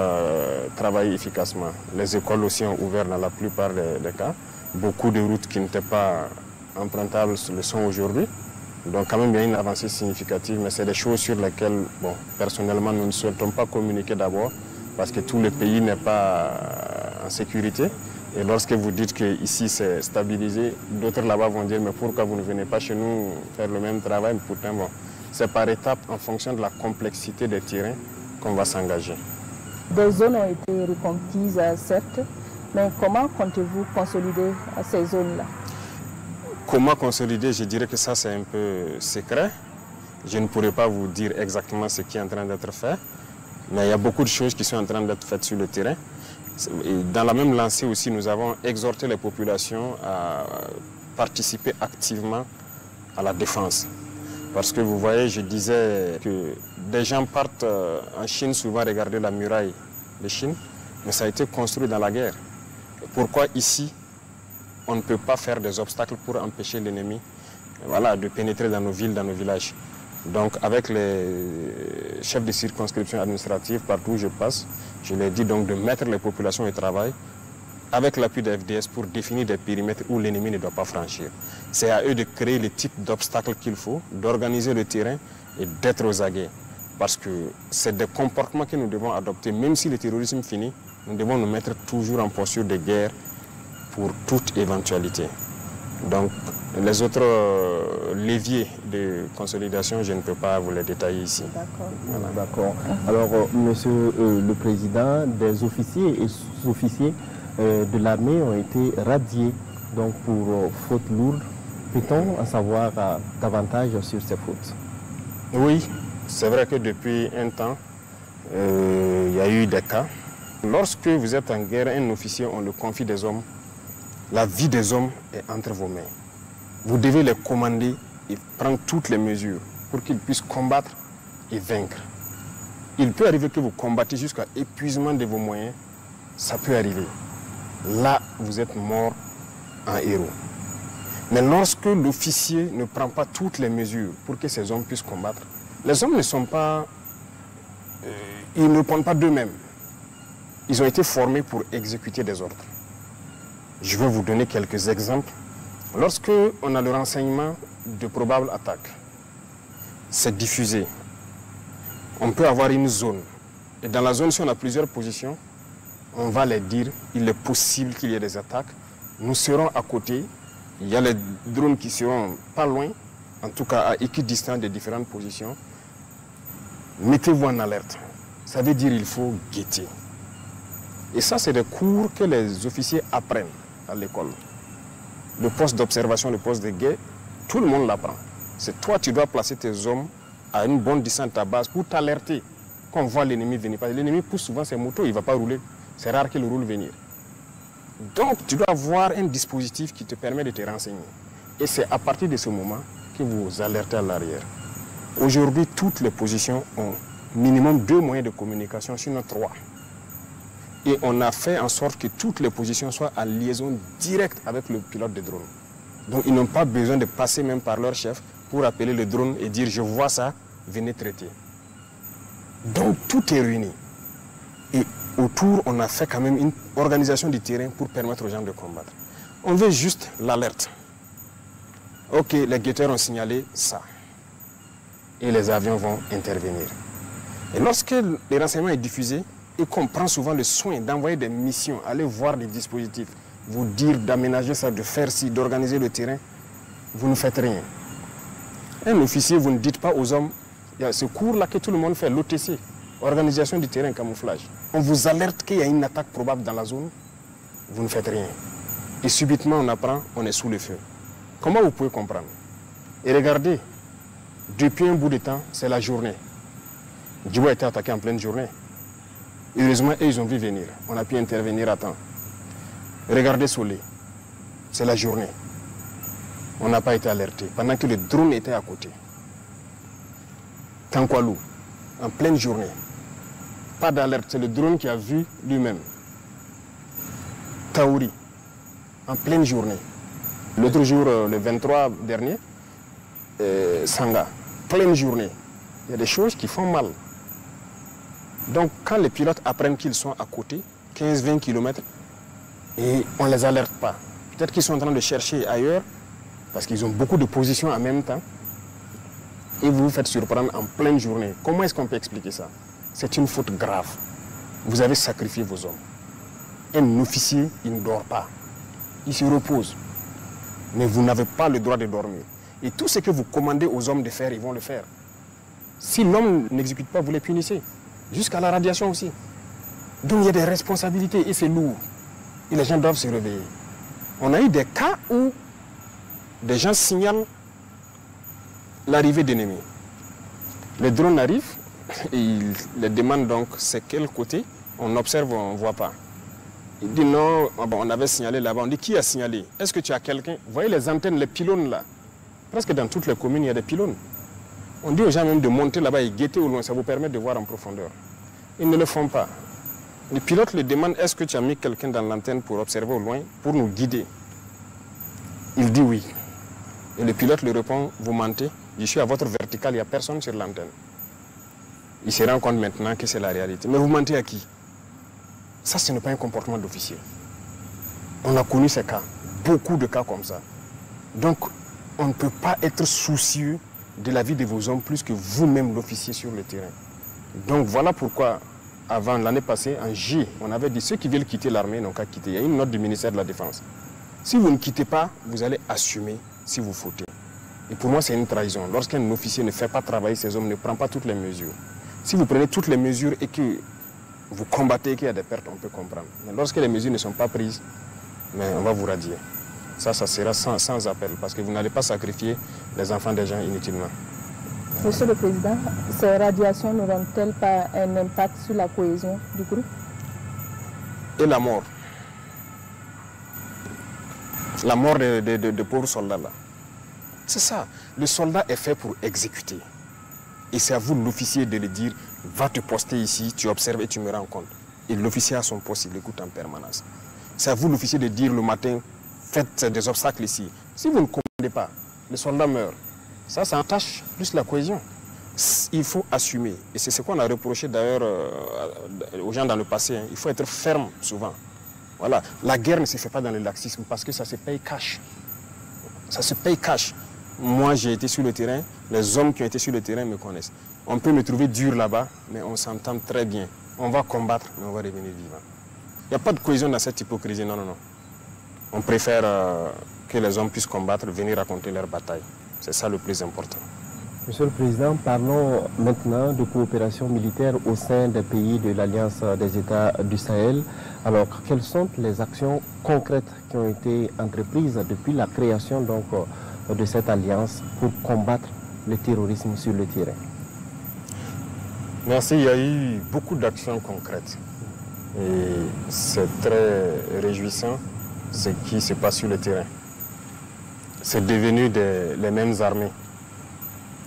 travailler efficacement. Les écoles aussi ont ouvert dans la plupart des cas. Beaucoup de routes qui n'étaient pas empruntables le sont aujourd'hui. Donc quand même il y a une avancée significative, mais c'est des choses sur lesquelles, bon, personnellement, nous ne souhaitons pas communiquer d'abord parce que tout le pays n'est pas en sécurité. Et lorsque vous dites qu'ici c'est stabilisé, d'autres là-bas vont dire mais pourquoi vous ne venez pas chez nous faire le même travail? Pourtant, bon, c'est par étapes en fonction de la complexité des terrains qu'on va s'engager. Des zones ont été reconquises, certes, mais comment comptez-vous consolider ces zones-là? Comment consolider? Je dirais que ça c'est un peu secret. Je ne pourrais pas vous dire exactement ce qui est en train d'être fait, mais il y a beaucoup de choses qui sont en train d'être faites sur le terrain. Et dans la même lancée aussi, nous avons exhorté les populations à participer activement à la défense. Parce que vous voyez, je disais que des gens partent en Chine souvent regarder la muraille de Chine, mais ça a été construit dans la guerre. Pourquoi ici, on ne peut pas faire des obstacles pour empêcher l'ennemi voilà, de pénétrer dans nos villes, dans nos villages? Donc avec les chefs de circonscription administrative, partout où je passe, je leur dis donc de mettre les populations au travail avec l'appui des FDS pour définir des périmètres où l'ennemi ne doit pas franchir. C'est à eux de créer le type d'obstacles qu'il faut, d'organiser le terrain et d'être aux aguets. Parce que c'est des comportements que nous devons adopter. Même si le terrorisme finit, nous devons nous mettre toujours en posture de guerre pour toute éventualité. Donc les autres leviers de consolidation, je ne peux pas vous les détailler ici. D'accord. Voilà. D'accord. Alors, Monsieur le Président, des officiers et sous-officiers de l'armée ont été radiés donc pour fautes lourdes. Peut-on en savoir davantage sur ces fautes? Oui, c'est vrai que depuis un temps, il y a eu des cas. Lorsque vous êtes en guerre, un officier, on le confie des hommes. La vie des hommes est entre vos mains. Vous devez les commander et prend toutes les mesures pour qu'il puisse combattre et vaincre. Il peut arriver que vous combattez jusqu'à épuisement de vos moyens. Ça peut arriver. Là, vous êtes mort en héros. Mais lorsque l'officier ne prend pas toutes les mesures pour que ces hommes puissent combattre, les hommes ne sont pas... ils ne répondent pas d'eux-mêmes. Ils ont été formés pour exécuter des ordres. Je vais vous donner quelques exemples. Lorsque on a le renseignement de probables attaques, c'est diffusé. On peut avoir une zone. Et dans la zone, si on a plusieurs positions, on va les dire, il est possible qu'il y ait des attaques. Nous serons à côté. Il y a les drones qui seront pas loin, en tout cas à équidistance des différentes positions. Mettez-vous en alerte. Ça veut dire qu'il faut guetter. Et ça, c'est des cours que les officiers apprennent à l'école. Le poste d'observation, le poste de guet, tout le monde l'apprend. C'est toi, tu dois placer tes hommes à une bonne distance de ta base pour t'alerter quand on voit l'ennemi venir. Parce que l'ennemi pousse souvent ses motos, il ne va pas rouler. C'est rare qu'il roule venir. Donc, tu dois avoir un dispositif qui te permet de te renseigner. Et c'est à partir de ce moment que vous alertez à l'arrière. Aujourd'hui, toutes les positions ont minimum 2 moyens de communication, sinon 3. Et on a fait en sorte que toutes les positions soient en liaison directe avec le pilote de drone. Donc, ils n'ont pas besoin de passer même par leur chef pour appeler le drone et dire « je vois ça, venez traiter ». Donc, tout est réuni. Et autour, on a fait quand même une organisation du terrain pour permettre aux gens de combattre. On veut juste l'alerte. Ok, les guetteurs ont signalé ça. Et les avions vont intervenir. Et lorsque le renseignement est diffusé, et qu'on prend souvent le soin d'envoyer des missions, aller voir des dispositifs, vous dire d'aménager ça, de faire ci, d'organiser le terrain, vous ne faites rien. Un officier, vous ne dites pas aux hommes, il y a ce cours-là que tout le monde fait, l'OTC, organisation du terrain, camouflage. On vous alerte qu'il y a une attaque probable dans la zone, vous ne faites rien. Et subitement, on apprend, on est sous le feu. Comment vous pouvez comprendre? Et regardez, depuis un bout de temps, c'est la journée. Djibo a été attaqué en pleine journée. Heureusement, ils ont vu venir. On a pu intervenir à temps. Regardez Solé, c'est la journée. On n'a pas été alerté pendant que le drone était à côté. Tankwalou, en pleine journée. Pas d'alerte, c'est le drone qui a vu lui-même. Taouri, en pleine journée. L'autre jour, le 23 dernier, Sanga, pleine journée. Il y a des choses qui font mal. Donc, quand les pilotes apprennent qu'ils sont à côté, 15-20 km, et on ne les alerte pas. Peut-être qu'ils sont en train de chercher ailleurs, parce qu'ils ont beaucoup de positions en même temps, et vous vous faites surprendre en pleine journée. Comment est-ce qu'on peut expliquer ça? C'est une faute grave. Vous avez sacrifié vos hommes. Un officier, il ne dort pas. Il se repose. Mais vous n'avez pas le droit de dormir. Et tout ce que vous commandez aux hommes de faire, ils vont le faire. Si l'homme n'exécute pas, vous les punissez. Jusqu'à la radiation aussi. Donc il y a des responsabilités et c'est lourd. Et les gens doivent se réveiller. On a eu des cas où des gens signalent l'arrivée d'ennemis. Le drone arrive et il les demande donc c'est quel côté. On observe, on ne voit pas. Il dit non, on avait signalé là-bas. On dit qui a signalé? Est-ce que tu as quelqu'un? Vous voyez les antennes, les pylônes là. Presque dans toutes les communes, il y a des pylônes. On dit aux gens même de monter là-bas et guetter au loin, ça vous permet de voir en profondeur. Ils ne le font pas. Les pilotes le demandent, est-ce que tu as mis quelqu'un dans l'antenne pour observer au loin, pour nous guider? Il dit oui. Et le pilote lui répond, vous mentez, je suis à votre verticale, il n'y a personne sur l'antenne. Il se rend compte maintenant que c'est la réalité. Mais vous mentez à qui? Ça, ce n'est pas un comportement d'officier. On a connu ces cas, beaucoup de cas comme ça. Donc, on ne peut pas être soucieux de la vie de vos hommes plus que vous-même l'officier sur le terrain. Donc voilà pourquoi, avant l'année passée, en J, on avait dit ceux qui veulent quitter l'armée n'ont qu'à quitter. Il y a une note du ministère de la Défense. Si vous ne quittez pas, vous allez assumer si vous fautez. Et pour moi, c'est une trahison. Lorsqu'un officier ne fait pas travailler ses hommes, ne prend pas toutes les mesures. Si vous prenez toutes les mesures et que vous combattez et qu'il y a des pertes, on peut comprendre. Mais lorsque les mesures ne sont pas prises, mais on va vous radier. Ça sera sans appel, parce que vous n'allez pas sacrifier les enfants des gens inutilement. Monsieur le Président, ces radiations n'auront-elles pas un impact sur la cohésion du groupe? Et la mort. La mort de pauvres soldats là. C'est ça. Le soldat est fait pour exécuter. Et c'est à vous, l'officier, de le dire, va te poster ici, tu observes et tu me rends compte. Et l'officier à son poste, il écoute en permanence. C'est à vous, l'officier, de dire le matin, faites des obstacles ici. Si vous ne commandez pas, le soldat meurt. Ça entache plus la cohésion. Il faut assumer. Et c'est ce qu'on a reproché d'ailleurs aux gens dans le passé. Hein. Il faut être ferme souvent. Voilà. La guerre ne se fait pas dans le laxisme parce que ça se paye cash. Ça se paye cash. Moi, j'ai été sur le terrain. Les hommes qui ont été sur le terrain me connaissent. On peut me trouver dur là-bas, mais on s'entend très bien. On va combattre, mais on va revenir vivant. Il n'y a pas de cohésion dans cette hypocrisie. Non, non, non. On préfère que les hommes puissent combattre, venir raconter leur bataille. C'est ça le plus important. Monsieur le Président, parlons maintenant de coopération militaire au sein des pays de l'Alliance des États du Sahel. Alors, quelles sont les actions concrètes qui ont été entreprises depuis la création donc, de cette alliance pour combattre le terrorisme sur le terrain? Merci, il y a eu beaucoup d'actions concrètes. Et c'est très réjouissant ce qui se passe sur le terrain. C'est devenu les mêmes armées.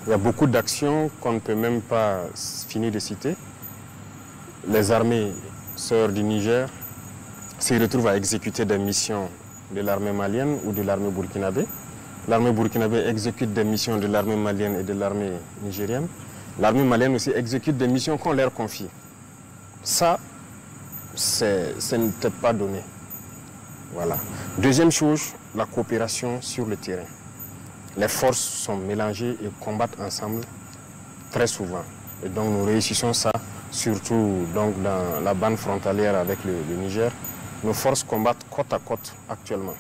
Il y a beaucoup d'actions qu'on ne peut même pas finir de citer. Les armées sœurs du Niger se retrouvent à exécuter des missions de l'armée malienne ou de l'armée burkinabé. L'armée burkinabé exécute des missions de l'armée malienne et de l'armée nigérienne. L'armée malienne aussi exécute des missions qu'on leur confie. Ça, ce n'était pas donné. Voilà. Deuxième chose, la coopération sur le terrain. Les forces sont mélangées et combattent ensemble très souvent. Et donc nous réussissons ça, surtout donc, dans la bande frontalière avec le Niger. Nos forces combattent côte à côte actuellement.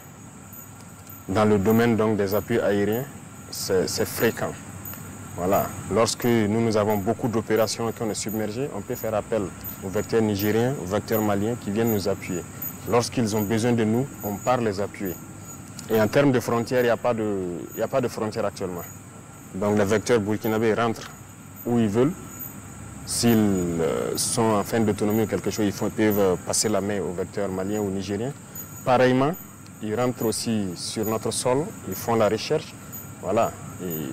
Dans le domaine donc, des appuis aériens, c'est fréquent. Voilà. Lorsque nous avons beaucoup d'opérations et qu'on est submergé, on peut faire appel aux vecteurs nigériens, aux vecteurs maliens qui viennent nous appuyer. Lorsqu'ils ont besoin de nous, on part les appuyer. Et en termes de frontières, il n'y a pas de frontières actuellement. Donc les vecteurs burkinabés rentrent où ils veulent. S'ils sont en fin d'autonomie ou quelque chose, ils peuvent passer la main aux vecteurs maliens ou nigériens. Pareillement, ils rentrent aussi sur notre sol, ils font la recherche. Voilà. Et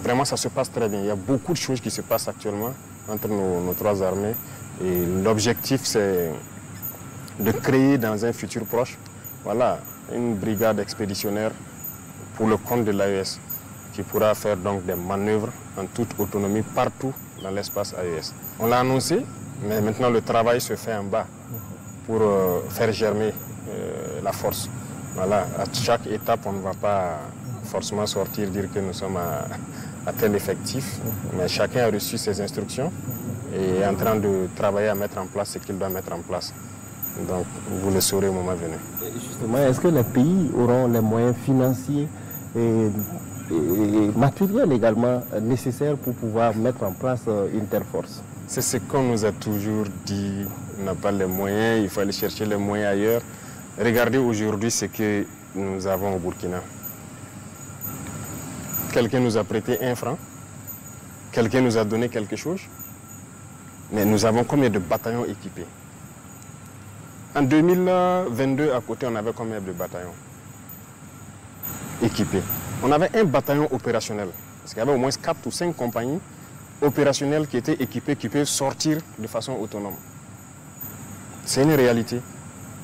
vraiment, ça se passe très bien. Il y a beaucoup de choses qui se passent actuellement entre nos trois armées. Et l'objectif, c'est de créer dans un futur proche, voilà, une brigade expéditionnaire pour le compte de l'AES qui pourra faire donc des manœuvres en toute autonomie partout dans l'espace AES. On l'a annoncé, mais maintenant le travail se fait en bas pour faire germer la force. Voilà, à chaque étape, on ne va pas forcément sortir, dire que nous sommes à tel effectif, mais chacun a reçu ses instructions et est en train de travailler à mettre en place ce qu'il doit mettre en place. Donc, vous le saurez au moment venu. Justement, est-ce que les pays auront les moyens financiers et matériels également nécessaires pour pouvoir mettre en place une telle force? C'est ce qu'on nous a toujours dit. On n'a pas les moyens, il faut aller chercher les moyens ailleurs. Regardez aujourd'hui ce que nous avons au Burkina. Quelqu'un nous a prêté 1 franc, quelqu'un nous a donné quelque chose, mais nous avons combien de bataillons équipés? En 2022, à côté, on avait combien de bataillons équipés? On avait un bataillon opérationnel, parce qu'il y avait au moins 4 ou 5 compagnies opérationnelles qui étaient équipées, qui peuvent sortir de façon autonome. C'est une réalité.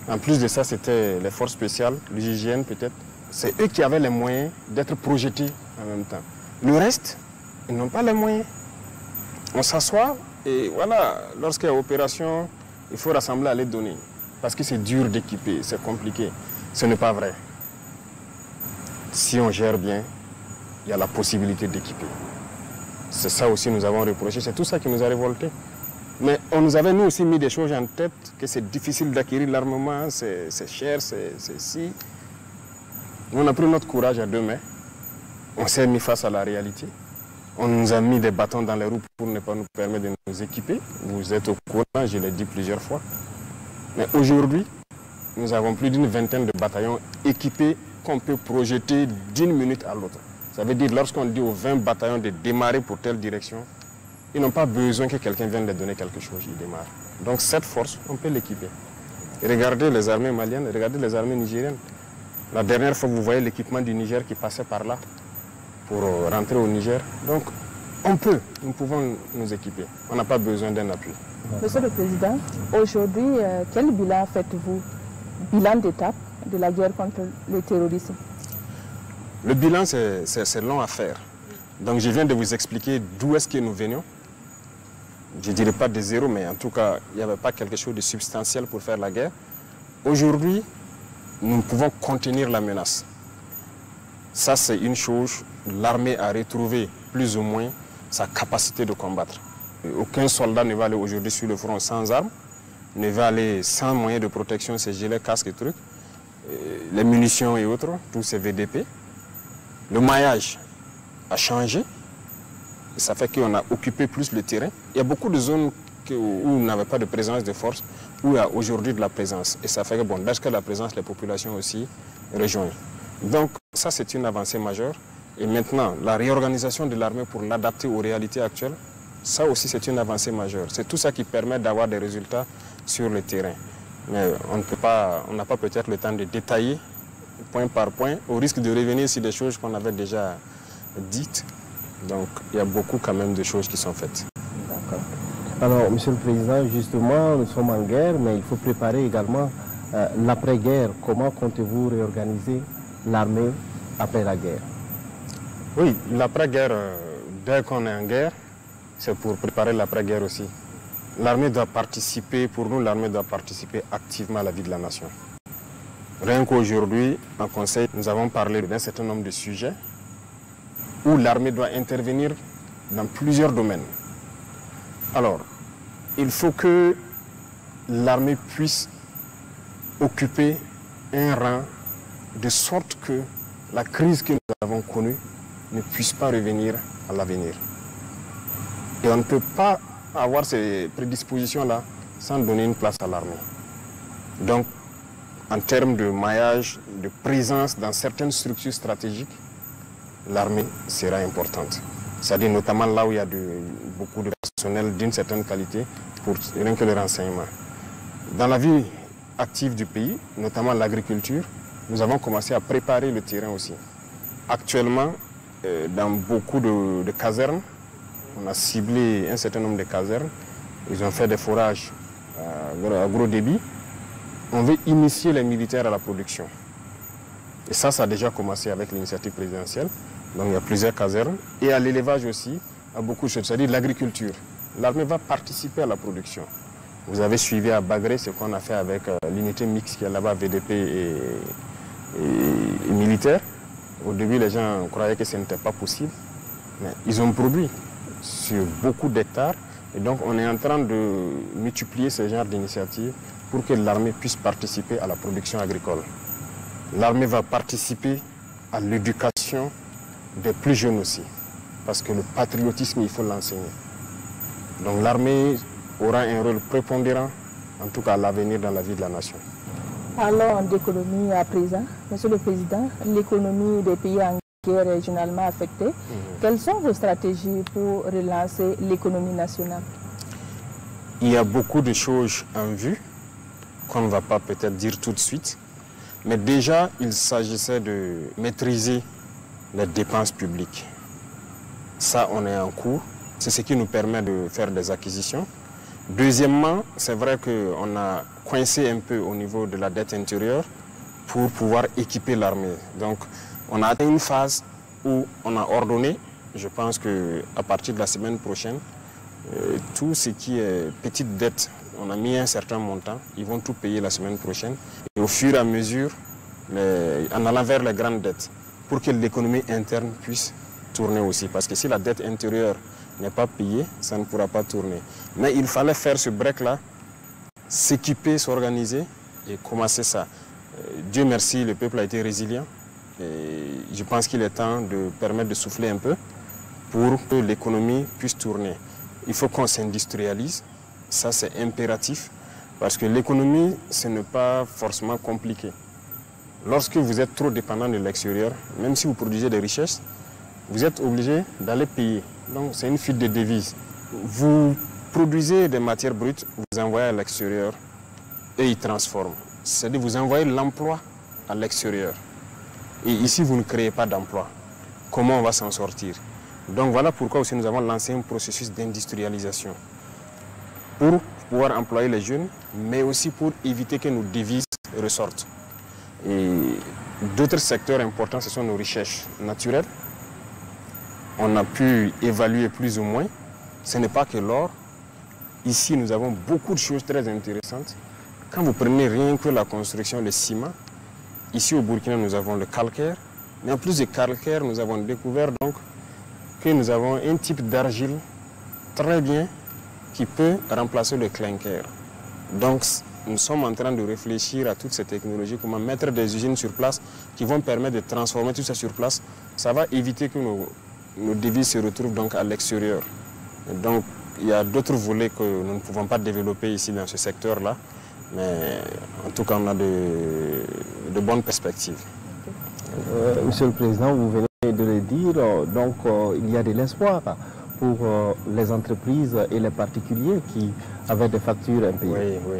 En plus de ça, c'était les forces spéciales, l'UGGN peut-être. C'est eux qui avaient les moyens d'être projetés en même temps. Le reste, ils n'ont pas les moyens. On s'assoit et voilà, lorsqu'il y a opération, il faut rassembler à les donner. Parce que c'est dur d'équiper, c'est compliqué. Ce n'est pas vrai. Si on gère bien, il y a la possibilité d'équiper. C'est ça aussi que nous avons reproché, c'est tout ça qui nous a révoltés. Mais on nous avait nous aussi mis des choses en tête, que c'est difficile d'acquérir l'armement, c'est cher, c'est si. On a pris notre courage à 2 mains, on s'est mis face à la réalité. On nous a mis des bâtons dans les roues pour ne pas nous permettre de nous équiper. Vous êtes au courant, je l'ai dit plusieurs fois. Mais aujourd'hui, nous avons plus d'une vingtaine de bataillons équipés qu'on peut projeter d'une minute à l'autre. Ça veut dire, lorsqu'on dit aux 20 bataillons de démarrer pour telle direction, ils n'ont pas besoin que quelqu'un vienne leur donner quelque chose, ils démarrent. Donc cette force, on peut l'équiper. Regardez les armées maliennes, regardez les armées nigériennes. La dernière fois, vous voyez l'équipement du Niger qui passait par là. pour rentrer au Niger. Donc, nous pouvons nous équiper. On n'a pas besoin d'un appui. Monsieur le Président, aujourd'hui, quel bilan faites-vous? Bilan d'étape de la guerre contre le terrorisme? Le bilan, c'est long à faire. Donc, je viens de vous expliquer d'où est-ce que nous venions. Je ne dirais pas de zéro, mais en tout cas, il n'y avait pas quelque chose de substantiel pour faire la guerre. Aujourd'hui, nous pouvons contenir la menace. Ça, c'est une chose. L'armée a retrouvé plus ou moins sa capacité de combattre. Aucun soldat ne va aller aujourd'hui sur le front sans armes, ne va aller sans moyens de protection, ses gilets, casques et trucs, les munitions et autres, tous ces VDP. Le maillage a changé. Ça fait qu'on a occupé plus le terrain. Il y a beaucoup de zones où on n'avait pas de présence de force, où il y a aujourd'hui de la présence. Et ça fait que, bon, dès que la présence, les populations aussi rejoignent. Donc, ça, c'est une avancée majeure. Et maintenant, la réorganisation de l'armée pour l'adapter aux réalités actuelles, ça aussi, c'est une avancée majeure. C'est tout ça qui permet d'avoir des résultats sur le terrain. Mais on n'a pas peut-être le temps de détailler point par point, au risque de revenir sur des choses qu'on avait déjà dites. Donc, il y a beaucoup quand même de choses qui sont faites. D'accord. Alors, Monsieur le Président, justement, nous sommes en guerre, mais il faut préparer également l'après-guerre. Comment comptez-vous réorganiser l'armée après la guerre? Oui, l'après-guerre, dès qu'on est en guerre, c'est pour préparer l'après-guerre aussi. L'armée doit participer, pour nous, l'armée doit participer activement à la vie de la nation. Rien qu'aujourd'hui, en Conseil, nous avons parlé d'un certain nombre de sujets où l'armée doit intervenir dans plusieurs domaines. Alors, il faut que l'armée puisse occuper un rang de sorte que la crise que nous avons connue ne puisse pas revenir à l'avenir. Et on ne peut pas avoir ces prédispositions-là sans donner une place à l'armée. Donc, en termes de maillage, de présence dans certaines structures stratégiques, l'armée sera importante. C'est-à-dire notamment là où il y a beaucoup de personnel d'une certaine qualité pour rien que le renseignement. Dans la vie active du pays, notamment l'agriculture, nous avons commencé à préparer le terrain aussi. Actuellement, dans beaucoup de casernes, on a ciblé un certain nombre de casernes. Ils ont fait des forages à gros débit. On veut initier les militaires à la production. Et ça a déjà commencé avec l'initiative présidentielle. Donc il y a plusieurs casernes. Et à l'élevage aussi, à beaucoup de choses, c'est-à-dire l'agriculture. L'armée va participer à la production. Vous avez suivi à Bagré ce qu'on a fait avec l'unité mixte qui est là-bas, VDP et militaire. Au début, les gens croyaient que ce n'était pas possible. Mais ils ont produit sur beaucoup d'hectares. Et donc on est en train de multiplier ce genre d'initiatives pour que l'armée puisse participer à la production agricole. L'armée va participer à l'éducation des plus jeunes aussi, parce que le patriotisme, il faut l'enseigner. Donc l'armée aura un rôle prépondérant, en tout cas à l'avenir dans la vie de la nation. Parlons d'économie à présent. Monsieur le Président, l'économie des pays en guerre est régionalement affectée. Quelles sont vos stratégies pour relancer l'économie nationale? Il y a beaucoup de choses en vue qu'on ne va pas peut-être dire tout de suite. Mais déjà, il s'agissait de maîtriser les dépenses publiques. Ça, on est en cours. C'est ce qui nous permet de faire des acquisitions. Deuxièmement, c'est vrai qu'on a coincé un peu au niveau de la dette intérieure pour pouvoir équiper l'armée. Donc, on a atteint une phase où on a ordonné, je pense qu'à partir de la semaine prochaine, tout ce qui est petite dette, on a mis un certain montant, ils vont tout payer la semaine prochaine. Et au fur et à mesure, en allant vers les grandes dettes, pour que l'économie interne puisse tourner aussi. Parce que si la dette intérieure n'est pas payée, ça ne pourra pas tourner. Mais il fallait faire ce break-là, s'équiper, s'organiser et commencer ça. Dieu merci, le peuple a été résilient. Et je pense qu'il est temps de permettre de souffler un peu pour que l'économie puisse tourner. Il faut qu'on s'industrialise, ça c'est impératif, parce que l'économie, ce n'est pas forcément compliqué. Lorsque vous êtes trop dépendant de l'extérieur, même si vous produisez des richesses, vous êtes obligé d'aller payer. Donc c'est une fuite de devises. Vous produisez des matières brutes, vous envoyez à l'extérieur et ils transforment. C'est-à-dire vous envoyez l'emploi à l'extérieur. Et ici, vous ne créez pas d'emploi. comment on va s'en sortir. Donc voilà pourquoi aussi nous avons lancé un processus d'industrialisation pour pouvoir employer les jeunes, mais aussi pour éviter que nos devises ressortent. Et d'autres secteurs importants, ce sont nos recherches naturelles. On a pu évaluer plus ou moins. Ce n'est pas que l'or. Ici, nous avons beaucoup de choses très intéressantes. Quand vous prenez rien que la construction, le ciment, ici au Burkina, nous avons le calcaire. Mais en plus du calcaire, nous avons découvert donc que nous avons un type d'argile très bien qui peut remplacer le clinker. Donc, nous sommes en train de réfléchir à toutes ces technologies, comment mettre des usines sur place qui vont permettre de transformer tout ça sur place. Ça va éviter que nos devises se retrouvent donc à l'extérieur. Donc, il y a d'autres volets que nous ne pouvons pas développer ici dans ce secteur-là, mais en tout cas, on a de bonnes perspectives. Monsieur le Président, vous venez de le dire, donc il y a de l'espoir pour les entreprises et les particuliers qui avaient des factures impayées. Oui, oui,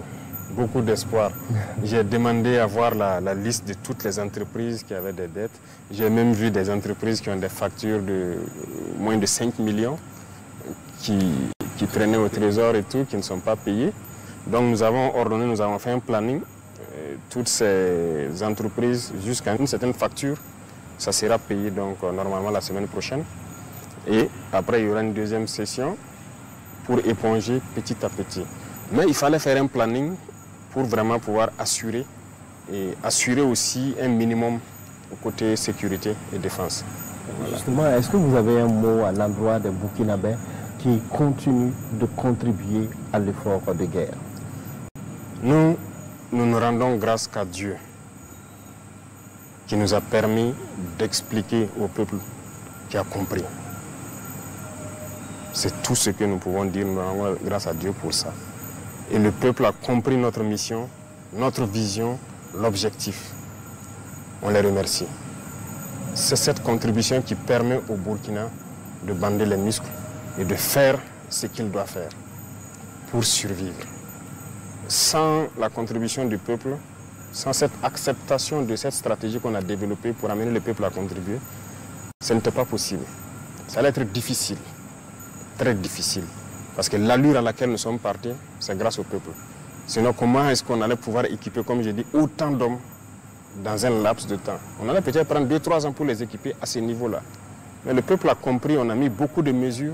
beaucoup d'espoir. J'ai demandé à voir la liste de toutes les entreprises qui avaient des dettes. J'ai même vu des entreprises qui ont des factures de moins de 5 millions qui traînaient au trésor et tout, qui ne sont pas payées. Donc nous avons ordonné, nous avons fait un planning. Toutes ces entreprises, jusqu'à une certaine facture, ça sera payé donc normalement la semaine prochaine. Et après, il y aura une deuxième session pour éponger petit à petit. Mais il fallait faire un planning pour vraiment pouvoir assurer et assurer aussi un minimum au côté sécurité et défense. Voilà. Justement, est-ce que vous avez un mot à l'endroit des Burkinabés qui continuent de contribuer à l'effort de guerre? Nous ne rendons grâce qu'à Dieu qui nous a permis d'expliquer au peuple qui a compris. C'est tout ce que nous pouvons dire, nous rendons grâce à Dieu pour ça. Et le peuple a compris notre mission, notre vision, l'objectif. On les remercie. C'est cette contribution qui permet au Burkina de bander les muscles et de faire ce qu'il doit faire pour survivre. Sans la contribution du peuple, sans cette acceptation de cette stratégie qu'on a développée pour amener le peuple à contribuer, ce n'était pas possible. Ça allait être difficile, très difficile. Parce que l'allure à laquelle nous sommes partis, c'est grâce au peuple. Sinon, comment est-ce qu'on allait pouvoir équiper, comme je dis, autant d'hommes dans un laps de temps? On allait peut-être prendre 2-3 ans pour les équiper à ce niveau-là. Mais le peuple a compris, on a mis beaucoup de mesures.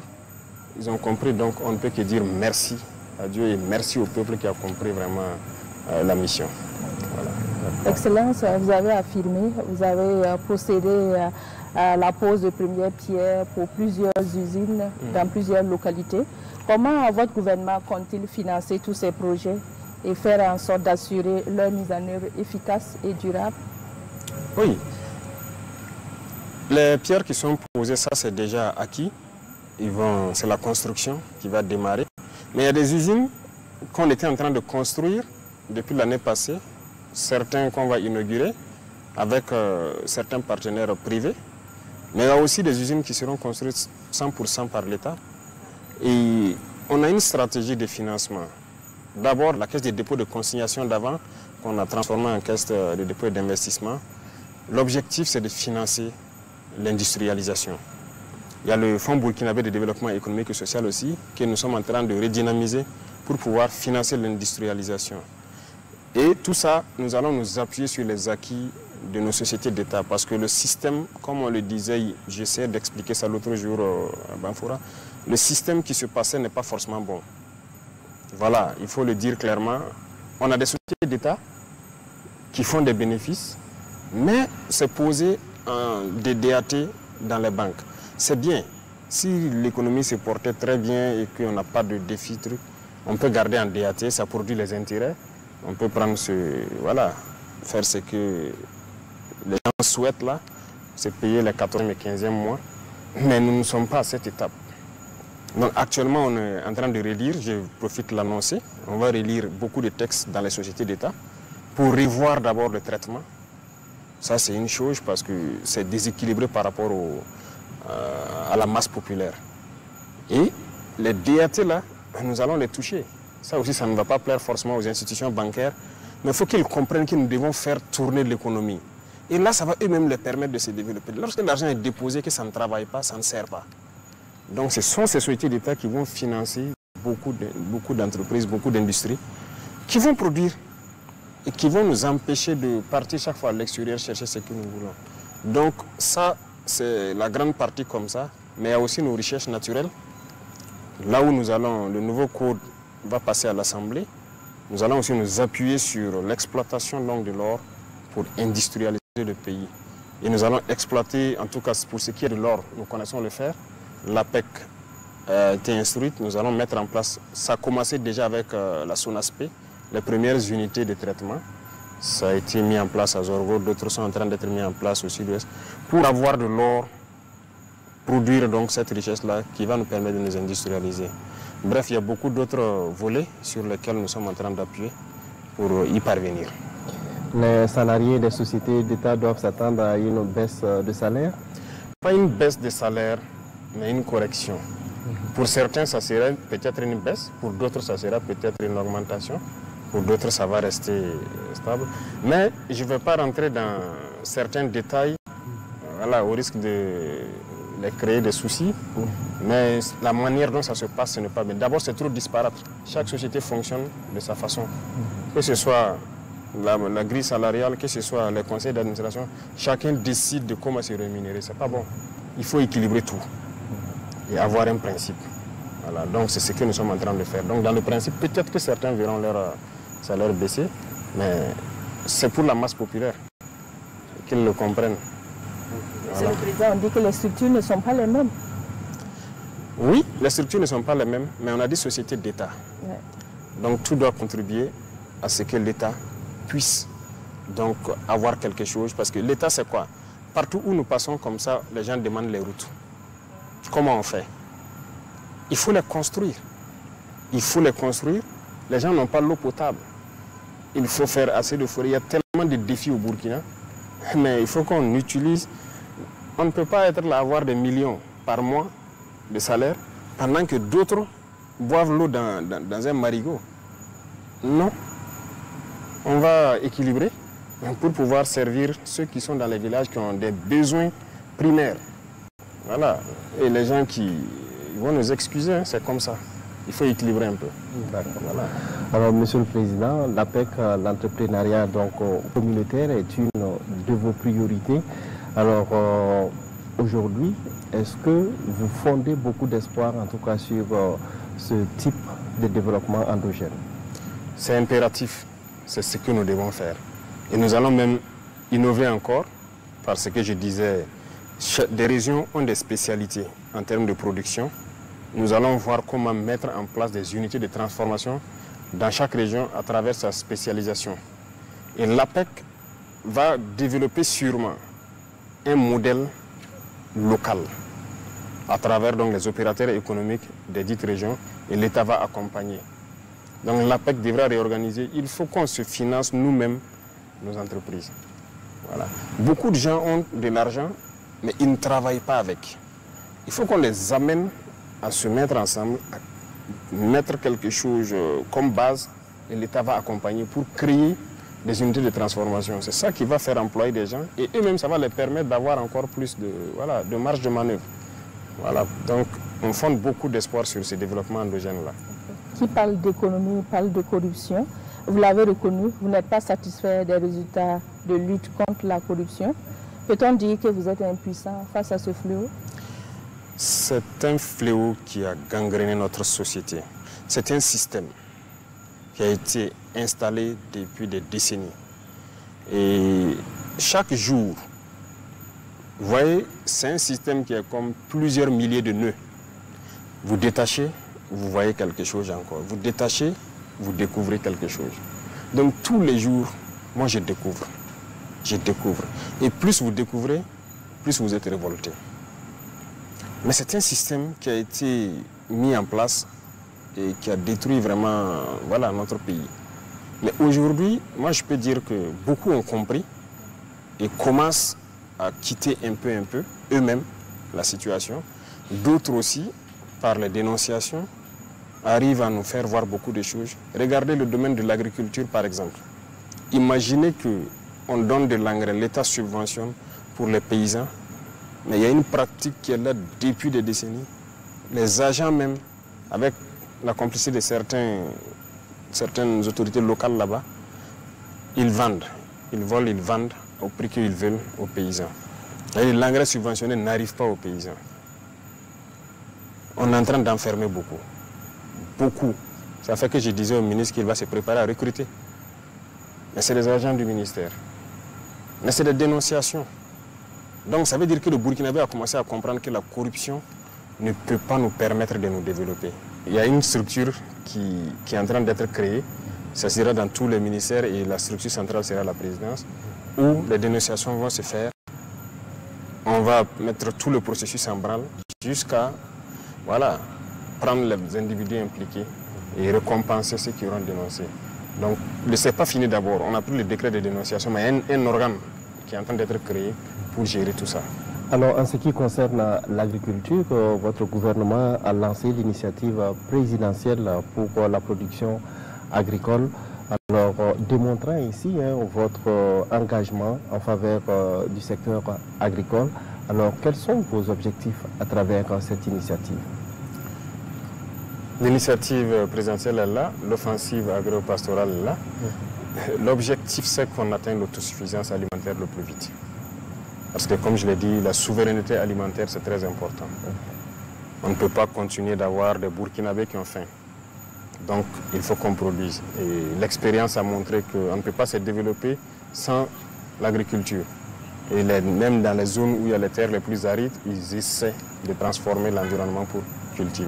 Ils ont compris, donc on ne peut que dire merci à Dieu et merci au peuple qui a compris vraiment la mission. Voilà. Excellence, vous avez affirmé, vous avez procédé à la pose de première pierre pour plusieurs usines dans plusieurs localités. Comment votre gouvernement compte-t-il financer tous ces projets et faire en sorte d'assurer leur mise en œuvre efficace et durable? Oui. Les pierres qui sont posées, ça c'est déjà acquis. C'est la construction qui va démarrer. Mais il y a des usines qu'on était en train de construire depuis l'année passée, certains qu'on va inaugurer avec certains partenaires privés. Mais il y a aussi des usines qui seront construites 100% par l'État. Et on a une stratégie de financement. D'abord, la caisse de dépôt de consignation d'avant, qu'on a transformée en caisse de dépôt d'investissement. L'objectif, c'est de financer l'industrialisation. Il y a le Fonds burkinabé de développement économique et social aussi, que nous sommes en train de redynamiser pour pouvoir financer l'industrialisation. Et tout ça, nous allons nous appuyer sur les acquis de nos sociétés d'État. Parce que le système, comme on le disait, j'essaie d'expliquer ça l'autre jour à Banfoura, le système qui se passait n'est pas forcément bon. Voilà, il faut le dire clairement. On a des sociétés d'État qui font des bénéfices, mais c'est posé des DAT dans les banques. C'est bien. Si l'économie se portait très bien et qu'on n'a pas de défi, on peut garder en DAT, ça produit les intérêts. On peut prendre faire ce que les gens souhaitent là, c'est payer les 14e et 15e mois. Mais nous ne sommes pas à cette étape. Donc actuellement, on est en train de relire, je profite de l'annoncer, on va relire beaucoup de textes dans les sociétés d'État pour revoir d'abord le traitement. Ça, c'est une chose parce que c'est déséquilibré par rapport à la masse populaire. Et les DAT, là, nous allons les toucher. Ça aussi, ça ne va pas plaire forcément aux institutions bancaires, mais il faut qu'ils comprennent que nous devons faire tourner l'économie. Et là, ça va eux-mêmes les permettre de se développer. Lorsque l'argent est déposé, que ça ne travaille pas, ça ne sert pas. Donc ce sont ces sociétés d'État qui vont financer beaucoup d'entreprises, beaucoup d'industries, qui vont produire et qui vont nous empêcher de partir chaque fois à l'extérieur chercher ce que nous voulons. Donc ça, c'est la grande partie comme ça, mais il y a aussi nos recherches naturelles. Là où nous allons, le nouveau code va passer à l'Assemblée, nous allons aussi nous appuyer sur l'exploitation longue de l'or pour industrialiser le pays. Et nous allons exploiter, en tout cas pour ce qui est de l'or, nous connaissons le faire. L'APEC a été instruite, nous allons mettre en place, ça a commencé déjà avec la SONASP, les premières unités de traitement. Ça a été mis en place à Zorgo, d'autres sont en train d'être mis en place au sud-ouest, pour avoir de l'or, produire donc cette richesse-là qui va nous permettre de nous industrialiser. Bref, il y a beaucoup d'autres volets sur lesquels nous sommes en train d'appuyer pour y parvenir. Les salariés des sociétés d'État doivent s'attendre à une baisse de salaire? Pas une baisse de salaire, mais une correction. Pour certains, ça serait peut-être une baisse, pour d'autres, ça sera peut-être une augmentation, pour d'autres, ça va rester stable. Mais je ne vais pas rentrer dans certains détails, voilà, au risque de les créer des soucis. Mais la manière dont ça se passe, ce n'est pas bien. D'abord, c'est trop disparate. Chaque société fonctionne de sa façon. Que ce soit la grille salariale, que ce soit les conseils d'administration, chacun décide de comment se rémunérer. Ce n'est pas bon. Il faut équilibrer tout et avoir un principe. Voilà. Donc c'est ce que nous sommes en train de faire. Donc dans le principe, peut-être que certains verront leur salaire baisser, mais c'est pour la masse populaire qu'ils le comprennent. Voilà. Le président, on dit que les structures ne sont pas les mêmes. Oui, les structures ne sont pas les mêmes, mais on a dit société d'État. Ouais. Donc tout doit contribuer à ce que l'État puisse donc avoir quelque chose. Parce que l'État, c'est quoi? Partout où nous passons comme ça, les gens demandent les routes. Comment on fait? Il faut les construire. Il faut les construire. Les gens n'ont pas l'eau potable. Il faut faire assez de forêts. Il y a tellement de défis au Burkina. Mais il faut qu'on utilise. On ne peut pas être là à avoir des millions par mois de salaire pendant que d'autres boivent l'eau dans un marigot. Non. On va équilibrer pour pouvoir servir ceux qui sont dans les villages qui ont des besoins primaires. Voilà. Et les gens qui vont nous excuser, hein, c'est comme ça. Il faut équilibrer un peu. Voilà. Alors, Monsieur le Président, l'APEC, l'entrepreneuriat communautaire est une de vos priorités. Alors, aujourd'hui, est-ce que vous fondez beaucoup d'espoir, en tout cas, sur ce type de développement endogène? C'est impératif. C'est ce que nous devons faire. Et nous allons même innover encore, parce que je disais, des régions ont des spécialités en termes de production. Nous allons voir comment mettre en place des unités de transformation dans chaque région à travers sa spécialisation. Et l'APEC va développer sûrement un modèle local à travers donc, les opérateurs économiques des dites régions et l'État va accompagner. Donc l'APEC devra réorganiser. Il faut qu'on se finance nous-mêmes nos entreprises. Voilà. Beaucoup de gens ont de l'argent, mais ils ne travaillent pas avec. Il faut qu'on les amène à se mettre ensemble, à mettre quelque chose comme base et l'État va accompagner pour créer des unités de transformation. C'est ça qui va faire employer des gens et eux-mêmes, ça va les permettre d'avoir encore plus de marge de manœuvre. Voilà. Donc, on fonde beaucoup d'espoir sur ce développement endogène-là. Qui parle d'économie, parle de corruption. Vous l'avez reconnu, vous n'êtes pas satisfait des résultats de lutte contre la corruption. Peut-on dire que vous êtes impuissant face à ce fléau? C'est un fléau qui a gangréné notre société. C'est un système qui a été installé depuis des décennies. Et chaque jour, vous voyez, c'est un système qui est comme plusieurs milliers de nœuds. Vous détachez, vous voyez quelque chose encore. Vous détachez, vous découvrez quelque chose. Donc tous les jours, moi je découvre. Je découvre. Et plus vous découvrez, plus vous êtes révolté. Mais c'est un système qui a été mis en place et qui a détruit vraiment notre pays. Mais aujourd'hui, moi je peux dire que beaucoup ont compris et commencent à quitter un peu eux-mêmes la situation. D'autres aussi, par les dénonciations, arrivent à nous faire voir beaucoup de choses. Regardez le domaine de l'agriculture par exemple. Imaginez que on donne de l'engrais, l'État subventionne pour les paysans. Mais il y a une pratique qui est là depuis des décennies. Les agents même, avec la complicité de certaines autorités locales là-bas, ils vendent. Ils volent, ils vendent au prix qu'ils veulent aux paysans. Et l'engrais subventionné n'arrive pas aux paysans. On est en train d'enfermer beaucoup. Beaucoup. Ça fait que je disais au ministre qu'il va se préparer à recruter. Mais c'est des agents du ministère. Mais c'est des dénonciations. Donc ça veut dire que le Burkinabé a commencé à comprendre que la corruption ne peut pas nous permettre de nous développer. Il y a une structure qui est en train d'être créée. Ça sera dans tous les ministères et la structure centrale sera la présidence, où les dénonciations vont se faire. On va mettre tout le processus en branle jusqu'à prendre les individus impliqués et récompenser ceux qui auront dénoncé. Donc, ce n'est pas fini d'abord. On a pris le décret de dénonciation, mais il y a un organe qui est en train d'être créé pour gérer tout ça. Alors, en ce qui concerne l'agriculture, votre gouvernement a lancé l'initiative présidentielle pour la production agricole. Alors, démontrant ici votre engagement en faveur du secteur agricole, alors quels sont vos objectifs à travers cette initiative? L'initiative présidentielle est là, l'offensive agro-pastorale est là. L'objectif, c'est qu'on atteigne l'autosuffisance alimentaire le plus vite. Parce que, comme je l'ai dit, la souveraineté alimentaire, c'est très important. On ne peut pas continuer d'avoir des Burkinabés qui ont faim. Donc, il faut qu'on produise. Et l'expérience a montré qu'on ne peut pas se développer sans l'agriculture. Et même dans les zones où il y a les terres les plus arides, ils essaient de transformer l'environnement pour cultiver.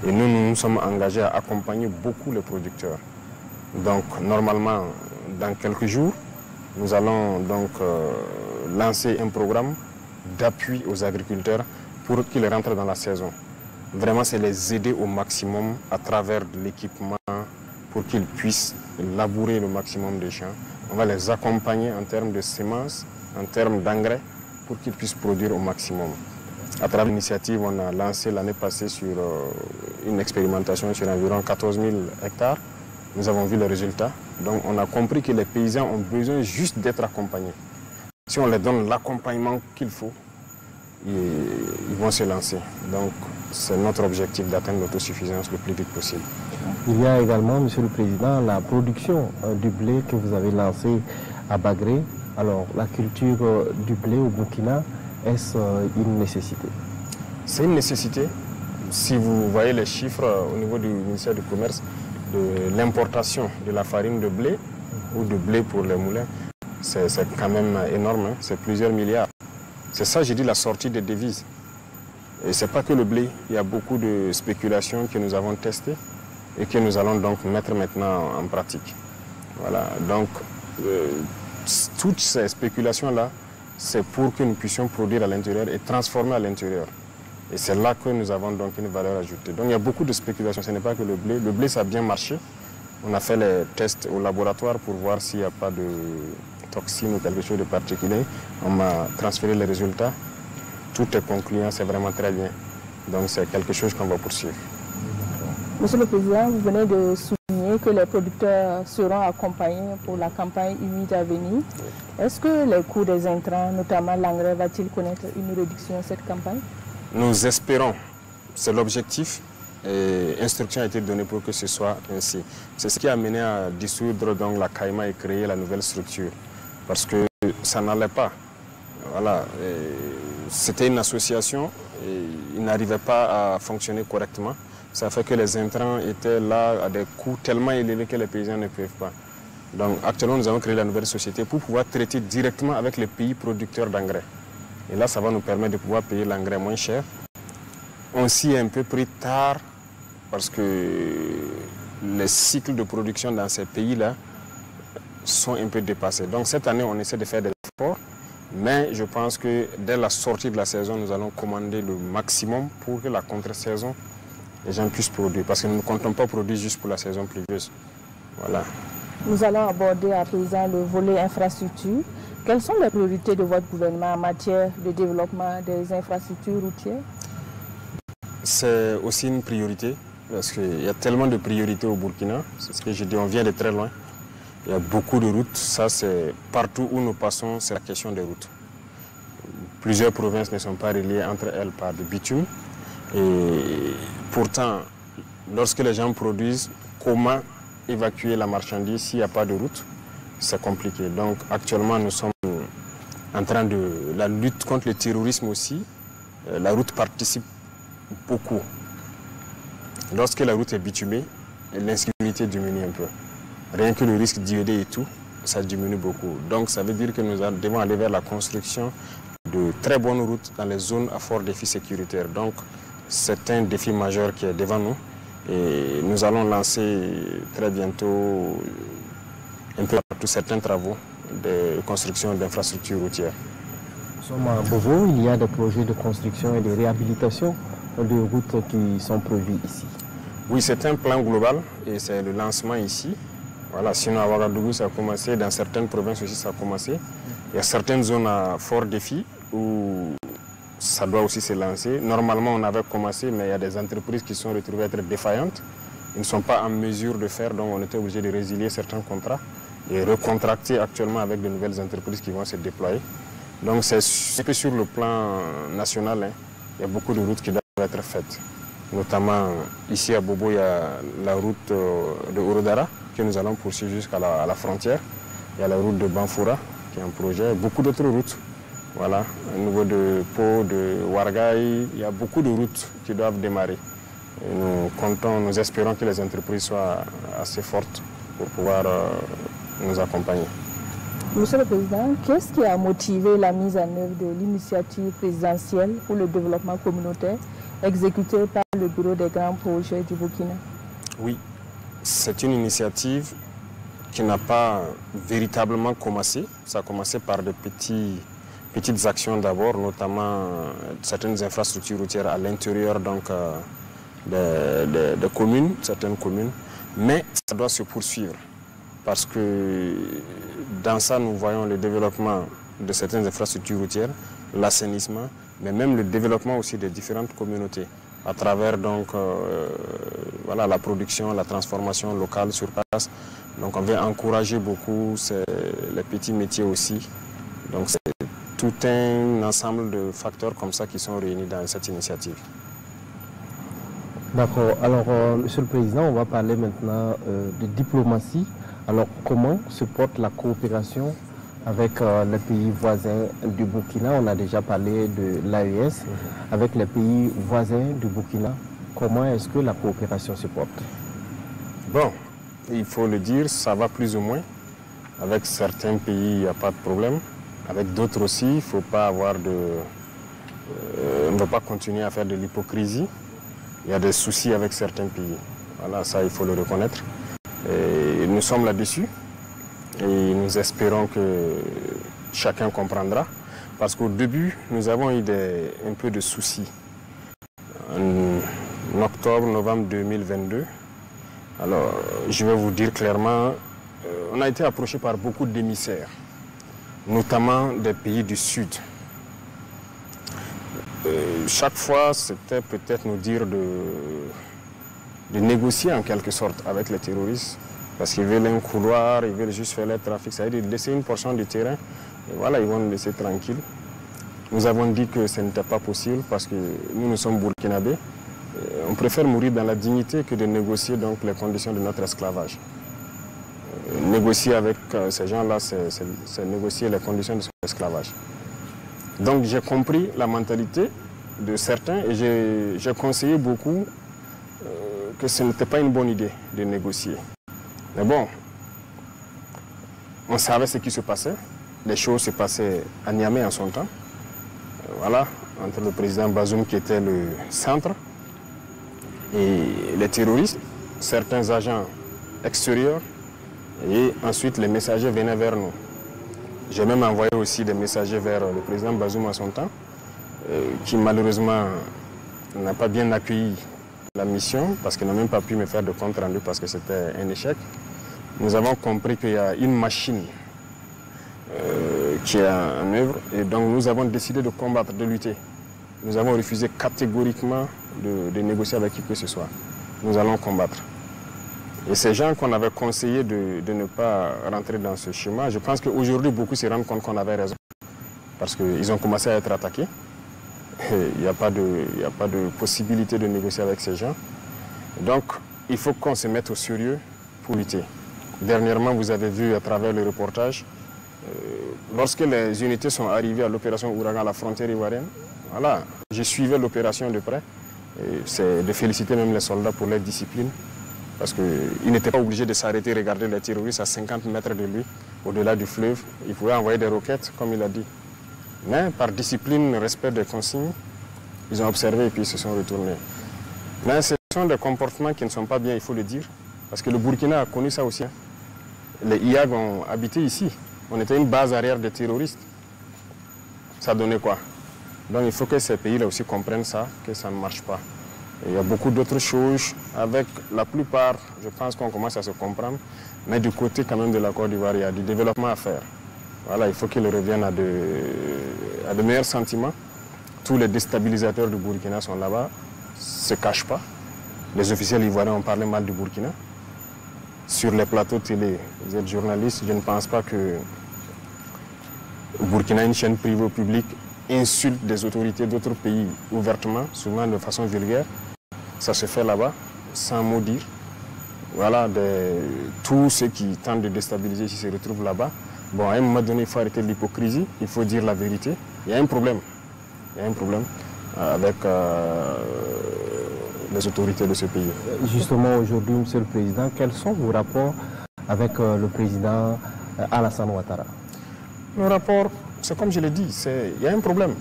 Et nous nous sommes engagés à accompagner beaucoup les producteurs. Donc, normalement, dans quelques jours, nous allons donc lancer un programme d'appui aux agriculteurs pour qu'ils rentrent dans la saison. Vraiment, c'est les aider au maximum à travers l'équipement pour qu'ils puissent labourer le maximum des champs. On va les accompagner en termes de semences, en termes d'engrais, pour qu'ils puissent produire au maximum. À travers l'initiative, on a lancé l'année passée sur une expérimentation sur environ 14 000 hectares. Nous avons vu les résultats. Donc on a compris que les paysans ont besoin juste d'être accompagnés. Si on leur donne l'accompagnement qu'il faut, ils vont se lancer. Donc c'est notre objectif d'atteindre l'autosuffisance le plus vite possible. Il y a également, Monsieur le Président, la production du blé que vous avez lancée à Bagré. Alors la culture du blé au Burkina, est-ce une nécessité? C'est une nécessité. Si vous voyez les chiffres au niveau du ministère du Commerce, de l'importation de la farine de blé ou de blé pour les moulins, c'est quand même énorme, hein? C'est plusieurs milliards. C'est ça, j'ai dit, la sortie des devises. Et ce n'est pas que le blé, il y a beaucoup de spéculations que nous avons testées et que nous allons donc mettre maintenant en pratique. Voilà, donc toutes ces spéculations-là, c'est pour que nous puissions produire à l'intérieur et transformer à l'intérieur. Et c'est là que nous avons donc une valeur ajoutée. Donc il y a beaucoup de spéculations, ce n'est pas que le blé. Le blé, ça a bien marché. On a fait les tests au laboratoire pour voir s'il n'y a pas de toxines ou quelque chose de particulier. On m'a transféré les résultats. Tout est concluant, c'est vraiment très bien. Donc c'est quelque chose qu'on va poursuivre. Monsieur le Président, vous venez de souligner que les producteurs seront accompagnés pour la campagne humide à venir. Est-ce que les coûts des intrants, notamment l'engrais, va-t-il connaître une réduction cette campagne? Nous espérons, c'est l'objectif, et instruction a été donnée pour que ce soit ainsi. C'est ce qui a mené à dissoudre donc la CAIMA et créer la nouvelle structure, parce que ça n'allait pas. Voilà, c'était une association, et il n'arrivait pas à fonctionner correctement. Ça fait que les intrants étaient là à des coûts tellement élevés que les paysans ne peuvent pas. Donc actuellement, nous avons créé la nouvelle société pour pouvoir traiter directement avec les pays producteurs d'engrais. Et là, ça va nous permettre de pouvoir payer l'engrais moins cher. On s'y est un peu pris tard parce que les cycles de production dans ces pays-là sont un peu dépassés. Donc cette année, on essaie de faire des efforts, mais je pense que dès la sortie de la saison, nous allons commander le maximum pour que la contre-saison, les gens puissent produire. Parce que nous ne comptons pas produire juste pour la saison pluvieuse. Voilà. Nous allons aborder à présent le volet infrastructure. Quelles sont les priorités de votre gouvernement en matière de développement des infrastructures routières? C'est aussi une priorité, parce qu'il y a tellement de priorités au Burkina. C'est ce que je dis, on vient de très loin. Il y a beaucoup de routes. Ça, c'est partout où nous passons, c'est la question des routes. Plusieurs provinces ne sont pas reliées entre elles par du bitume. Et pourtant, lorsque les gens produisent, comment évacuer la marchandise s'il n'y a pas de route? C'est compliqué. Donc actuellement, nous sommes en train de la lutte contre le terrorisme aussi. La route participe beaucoup. Lorsque la route est bitumée, l'insécurité diminue un peu. Rien que le risque d'IED et tout, ça diminue beaucoup. Donc ça veut dire que nous devons aller vers la construction de très bonnes routes dans les zones à fort défi sécuritaire. Donc c'est un défi majeur qui est devant nous et nous allons lancer très bientôt un peu partout certains travaux de construction d'infrastructures routières. Nous sommes à Bobo, il y a des projets de construction et de réhabilitation de routes qui sont prévus ici. Oui, c'est un plan global et c'est le lancement ici. Voilà, sinon à Ouagadougou ça a commencé, dans certaines provinces aussi ça a commencé. Il y a certaines zones à fort défi où ça doit aussi se lancer. Normalement on avait commencé, mais il y a des entreprises qui sont retrouvées être défaillantes. Ils ne sont pas en mesure de faire, donc on était obligé de résilier certains contrats et recontracter actuellement avec de nouvelles entreprises qui vont se déployer. Donc c'est un peu sur le plan national, hein. Il y a beaucoup de routes qui doivent être faites. Notamment ici à Bobo, il y a la route de Ourodara que nous allons poursuivre jusqu'à la frontière. Il y a la route de Banfoura qui est un projet, beaucoup d'autres routes. Voilà, au niveau de Pau, de Ouargaï, il y a beaucoup de routes qui doivent démarrer. Et nous espérons que les entreprises soient assez fortes pour pouvoir nous accompagner. Monsieur le Président, qu'est-ce qui a motivé la mise en œuvre de l'initiative présidentielle pour le développement communautaire exécutée par le Bureau des grands projets du Burkina? Oui, c'est une initiative qui n'a pas véritablement commencé. Ça a commencé par de petites actions d'abord, notamment certaines infrastructures routières à l'intérieur des communes, certaines communes. Mais ça doit se poursuivre parce que dans ça, nous voyons le développement de certaines infrastructures routières, l'assainissement, mais même le développement aussi des différentes communautés à travers donc, voilà, la production, la transformation locale sur place. Donc on veut encourager beaucoup les petits métiers aussi. Donc c'est tout un ensemble de facteurs comme ça qui sont réunis dans cette initiative. D'accord. Alors, Monsieur le Président, on va parler maintenant de diplomatie. Alors, comment se porte la coopération avec les pays voisins du Burkina? On a déjà parlé de l'AES. Avec les pays voisins du Burkina, comment est-ce que la coopération se porte? Bon, il faut le dire, ça va plus ou moins. Avec certains pays, il n'y a pas de problème. Avec d'autres aussi, il ne faut pas avoir on ne va pas continuer à faire de l'hypocrisie. Il y a des soucis avec certains pays. Voilà, ça, il faut le reconnaître. Et nous sommes là-dessus et nous espérons que chacun comprendra. Parce qu'au début, nous avons eu un peu de soucis. En octobre, novembre 2022, alors je vais vous dire clairement, on a été approché par beaucoup d'émissaires, notamment des pays du Sud. Chaque fois, c'était peut-être nous dire de négocier en quelque sorte avec les terroristes, parce qu'ils veulent un couloir, ils veulent juste faire le trafic, ça veut dire laisser une portion du terrain, et voilà, ils vont nous laisser tranquilles. Nous avons dit que ce n'était pas possible parce que nous sommes burkinabés. On préfère mourir dans la dignité que de négocier donc, les conditions de notre esclavage. Négocier avec ces gens-là, c'est négocier les conditions de son esclavage. Donc j'ai compris la mentalité de certains et j'ai conseillé beaucoup que ce n'était pas une bonne idée de négocier. Mais bon, on savait ce qui se passait. Les choses se passaient à Niamey en son temps. Voilà, entre le président Bazoum qui était le centre et les terroristes, certains agents extérieurs, et ensuite les messagers venaient vers nous. J'ai même envoyé aussi des messagers vers le président Bazoum en son temps, qui malheureusement n'a pas bien accueilli la mission parce qu'il n'a même pas pu me faire de compte rendu parce que c'était un échec. Nous avons compris qu'il y a une machine qui est en œuvre et donc nous avons décidé de combattre, de lutter. Nous avons refusé catégoriquement de négocier avec qui que ce soit. Nous allons combattre. Et ces gens qu'on avait conseillé de ne pas rentrer dans ce schéma, je pense qu'aujourd'hui, beaucoup se rendent compte qu'on avait raison. Parce qu'ils ont commencé à être attaqués. Il n'y a pas de possibilité de négocier avec ces gens. Donc, il faut qu'on se mette au sérieux pour lutter. Dernièrement, vous avez vu à travers le reportage, lorsque les unités sont arrivées à l'opération Ouragan à la frontière ivoirienne, voilà, je suivais l'opération de près. C'est de féliciter même les soldats pour leur discipline. Parce qu'ils n'étaient pas obligés de s'arrêter, regarder les terroristes à 50 mètres de lui, au-delà du fleuve. Ils pouvaient envoyer des roquettes, comme il a dit. Mais par discipline, respect des consignes, ils ont observé et puis ils se sont retournés. Mais ce sont des comportements qui ne sont pas bien, il faut le dire. Parce que le Burkina a connu ça aussi. Les IAG ont habité ici. On était une base arrière des terroristes. Ça donnait quoi? Donc il faut que ces pays-là aussi comprennent ça, que ça ne marche pas. Et il y a beaucoup d'autres choses. Avec la plupart, je pense qu'on commence à se comprendre. Mais du côté quand même de la Côte d'Ivoire, il y a du développement à faire. Voilà, il faut qu'ils reviennent à de meilleurs sentiments. Tous les déstabilisateurs du Burkina sont là-bas, ne se cachent pas. Les officiels ivoiriens ont parlé mal du Burkina. Sur les plateaux télé, vous êtes journaliste, je ne pense pas que le Burkina, une chaîne privée ou publique, insulte des autorités d'autres pays ouvertement, souvent de façon vulgaire. Ça se fait là-bas, sans mot dire. Voilà, tous ceux qui tentent de déstabiliser ici se retrouvent là-bas. Bon, à un moment donné, il faut arrêter l'hypocrisie, il faut dire la vérité. Il y a un problème. Il y a un problème avec les autorités de ce pays. Justement, aujourd'hui, Monsieur le Président, quels sont vos rapports avec le président Alassane Ouattara? Nos rapports, c'est comme je l'ai dit, il y a un problème.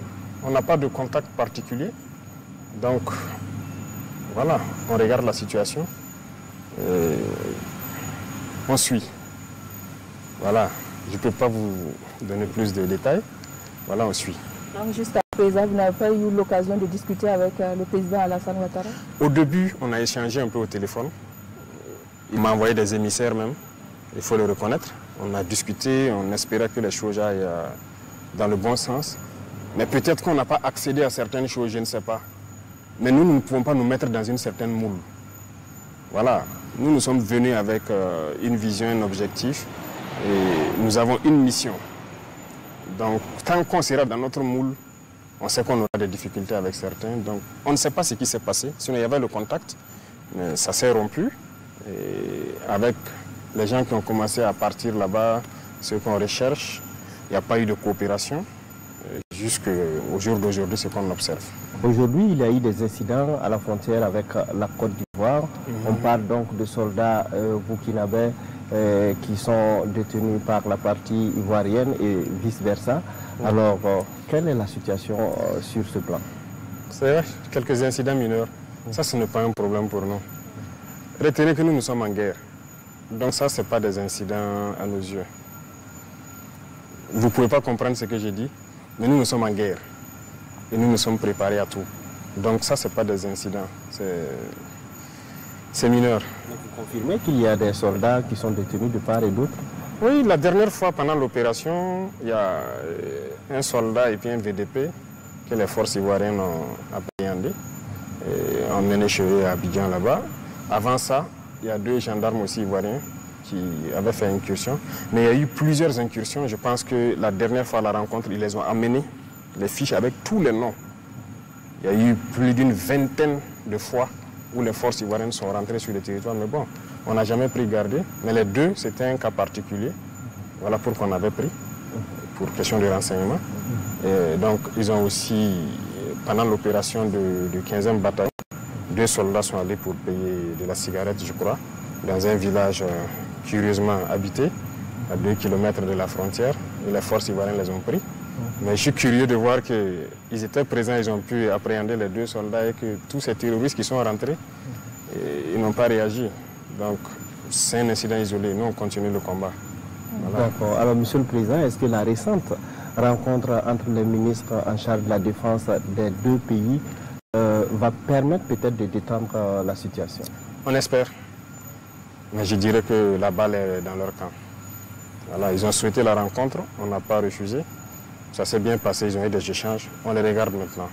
On n'a pas de contact particulier. Donc, voilà, on regarde la situation. On suit. Voilà, je ne peux pas vous donner plus de détails. Voilà, on suit. Donc, jusqu'à présent, vous n'avez pas eu l'occasion de discuter avec le président Alassane Ouattara? Au début, on a échangé un peu au téléphone. Il m'a envoyé des émissaires même, il faut le reconnaître. On a discuté, on espérait que les choses aillent dans le bon sens. Mais peut-être qu'on n'a pas accédé à certaines choses, je ne sais pas. Mais nous ne pouvons pas nous mettre dans une certaine moule. Voilà, nous sommes venus avec une vision, un objectif. Et nous avons une mission. Donc, tant qu'on sera dans notre moule, on sait qu'on aura des difficultés avec certains. Donc, on ne sait pas ce qui s'est passé. Sinon, il y avait le contact, mais ça s'est rompu. Et avec les gens qui ont commencé à partir là-bas, ceux qu'on recherche, il n'y a pas eu de coopération. Jusqu'au jour d'aujourd'hui, c'est ce qu'on observe. Aujourd'hui, il y a eu des incidents à la frontière avec la Côte d'Ivoire. On parle donc de soldats burkinabés qui sont détenus par la partie ivoirienne et vice-versa. Alors, quelle est la situation sur ce plan? C'est vrai, quelques incidents mineurs. Ça, ce n'est pas un problème pour nous. Retenez que nous sommes en guerre. Donc ça, ce n'est pas des incidents à nos yeux. Vous ne pouvez pas comprendre ce que j'ai dit, mais nous sommes en guerre. Et nous sommes préparés à tout. Donc ça, ce n'est pas des incidents. C'est mineur. Vous confirmez qu'il y a des soldats qui sont détenus de part et d'autre? Oui, la dernière fois, pendant l'opération, il y a un soldat et puis un VDP que les forces ivoiriennes ont appréhendé. On menait chez eux à Abidjan là-bas. Avant ça, il y a 2 gendarmes aussi ivoiriens qui avaient fait incursion. Mais il y a eu plusieurs incursions. Je pense que la dernière fois à la rencontre, ils les ont amenés, les fiches avec tous les noms. Il y a eu plus d'une vingtaine de fois où les forces ivoiriennes sont rentrées sur le territoire. Mais bon, on n'a jamais pris garde. Mais les 2, c'était un cas particulier. Voilà pourquoi on avait pris, pour question de renseignement. Et donc, ils ont aussi, pendant l'opération du 15e bataillon, 2 soldats sont allés pour payer de la cigarette, je crois, dans un village curieusement habité, à 2 km de la frontière. Et les forces ivoiriennes les ont pris. Mais je suis curieux de voir qu'ils étaient présents, ils ont pu appréhender les 2 soldats et que tous ces terroristes qui sont rentrés, ils n'ont pas réagi. Donc, c'est un incident isolé. Nous, on continue le combat. Voilà. D'accord. Alors, Monsieur le Président, est-ce que la récente rencontre entre les ministres en charge de la défense des 2 pays va permettre peut-être de détendre la situation? On espère. Mais je dirais que la balle est dans leur camp. Voilà, ils ont souhaité la rencontre, on n'a pas refusé. Ça s'est bien passé, ils ont eu des échanges. On les regarde maintenant.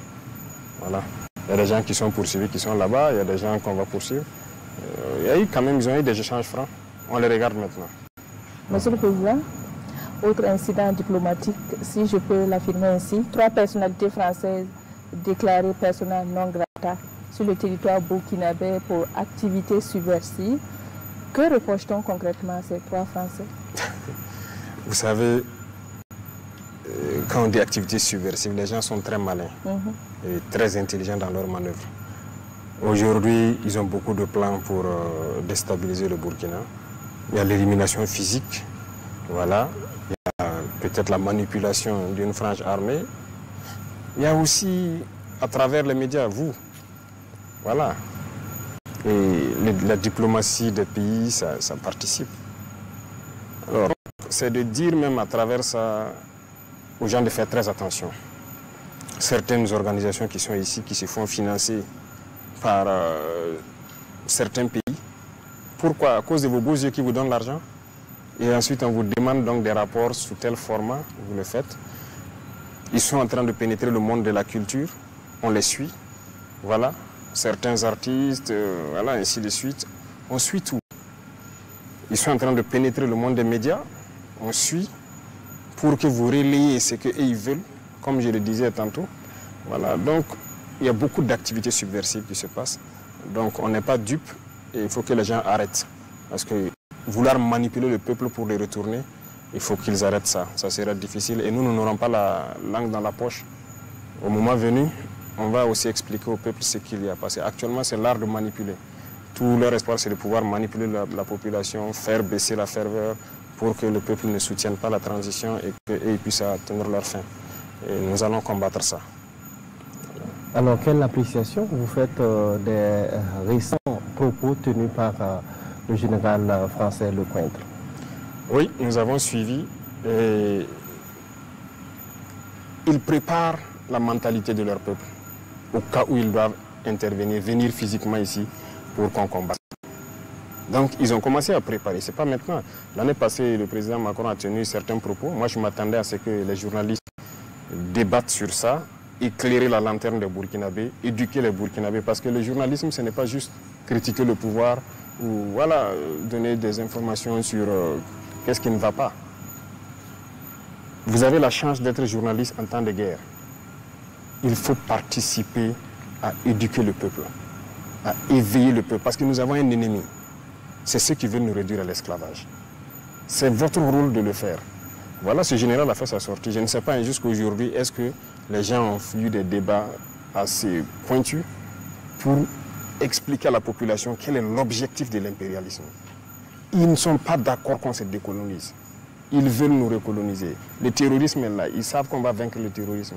Voilà. Il y a des gens qui sont poursuivis, qui sont là-bas. Il y a des gens qu'on va poursuivre. Il y a eu quand même, ils ont eu des échanges francs. On les regarde maintenant. Monsieur le Président, autre incident diplomatique, si je peux l'affirmer ainsi, 3 personnalités françaises déclarées persona non grata sur le territoire burkinabé pour activités subversives. Que reproche-t-on concrètement à ces 3 Français? Vous savez, quand on dit activités subversives, les gens sont très malins et très intelligents dans leurs manœuvres. Aujourd'hui, ils ont beaucoup de plans pour déstabiliser le Burkina. Il y a l'élimination physique, voilà. Il y a peut-être la manipulation d'une frange armée. Il y a aussi, à travers les médias, vous, voilà. Et la diplomatie des pays, ça participe. Alors, c'est de dire même à travers ça aux gens de faire très attention. Certaines organisations qui sont ici, qui se font financer par certains pays. Pourquoi? À cause de vos beaux yeux qui vous donnent l'argent. Et ensuite, on vous demande donc des rapports sous tel format, vous le faites. Ils sont en train de pénétrer le monde de la culture. On les suit. Voilà. Certains artistes, voilà, ainsi de suite. On suit tout. Ils sont en train de pénétrer le monde des médias. On suit pour que vous relayez ce qu'ils veulent, comme je le disais tantôt. Voilà. Donc, il y a beaucoup d'activités subversives qui se passent. Donc, on n'est pas dupe et il faut que les gens arrêtent. Parce que vouloir manipuler le peuple pour les retourner, il faut qu'ils arrêtent ça. Ça sera difficile et nous n'aurons pas la langue dans la poche. Au moment venu, on va aussi expliquer au peuple ce qu'il y a. Parce qu'actuellement, c'est l'art de manipuler. Tout leur espoir, c'est de pouvoir manipuler la population, faire baisser la ferveur pour que le peuple ne soutienne pas la transition et qu'ils puissent atteindre leur fin. Et nous allons combattre ça. Alors, quelle appréciation vous faites des récents propos tenus par le général français Lecointre? Oui, nous avons suivi. Et ils préparent la mentalité de leur peuple au cas où ils doivent intervenir, venir physiquement ici pour qu'on combatte. Donc, ils ont commencé à préparer. Ce n'est pas maintenant. L'année passée, le président Macron a tenu certains propos. Moi, je m'attendais à ce que les journalistes débattent sur ça, éclairer la lanterne des Burkinabés, éduquer les Burkinabés. Parce que le journalisme, ce n'est pas juste critiquer le pouvoir ou voilà, donner des informations sur qu'est-ce qui ne va pas. Vous avez la chance d'être journaliste en temps de guerre. Il faut participer à éduquer le peuple, à éveiller le peuple, parce que nous avons un ennemi. C'est ceux qui veulent nous réduire à l'esclavage. C'est votre rôle de le faire. Voilà, ce général a fait sa sortie. Je ne sais pas jusqu'à aujourd'hui, est-ce que les gens ont eu des débats assez pointus pour expliquer à la population quel est l'objectif de l'impérialisme. Ils ne sont pas d'accord qu'on se décolonise. Ils veulent nous recoloniser. Le terrorisme est là. Ils savent qu'on va vaincre le terrorisme.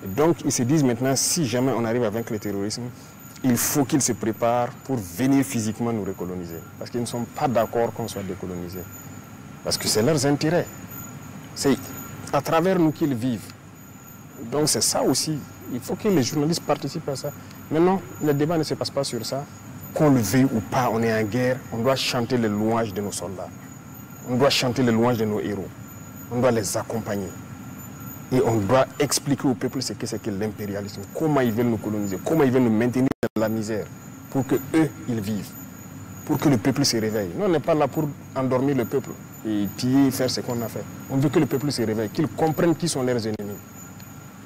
Et donc, ils se disent maintenant, si jamais on arrive à vaincre le terrorisme, il faut qu'ils se préparent pour venir physiquement nous recoloniser. Parce qu'ils ne sont pas d'accord qu'on soit décolonisé. Parce que c'est leurs intérêts. C'est à travers nous qu'ils vivent. Donc c'est ça aussi. Il faut que les journalistes participent à ça. Maintenant, le débat ne se passe pas sur ça. Qu'on le veuille ou pas, on est en guerre. On doit chanter les louanges de nos soldats. On doit chanter les louanges de nos héros. On doit les accompagner. Et on doit expliquer au peuple ce que c'est que l'impérialisme. Comment ils veulent nous coloniser. Comment ils veulent nous maintenir dans la misère. Pour que eux, ils vivent. Pour que le peuple se réveille. Nous, on n'est pas là pour endormir le peuple et piller, faire ce qu'on a fait. On veut que le peuple se réveille, qu'ils comprennent qui sont leurs ennemis.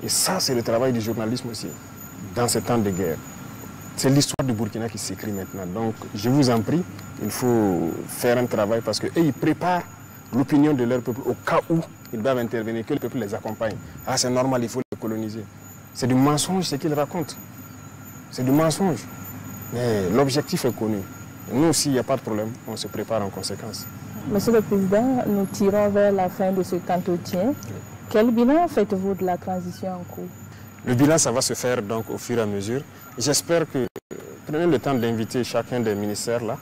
Et ça, c'est le travail du journalisme aussi, dans ces temps de guerre. C'est l'histoire du Burkina qui s'écrit maintenant. Donc, je vous en prie, il faut faire un travail parce qu'eux, ils préparent l'opinion de leur peuple au cas où ils doivent intervenir, que le peuple les accompagne. Ah, c'est normal, il faut les coloniser. C'est du mensonge ce qu'ils racontent. C'est du mensonge. Mais l'objectif est connu. Et nous aussi, il n'y a pas de problème, on se prépare en conséquence. Monsieur le Président, nous tirons vers la fin de cet entretien. Quel bilan faites-vous de la transition en cours? Le bilan, ça va se faire donc au fur et à mesure. J'espère que prenez le temps d'inviter chacun des ministères là.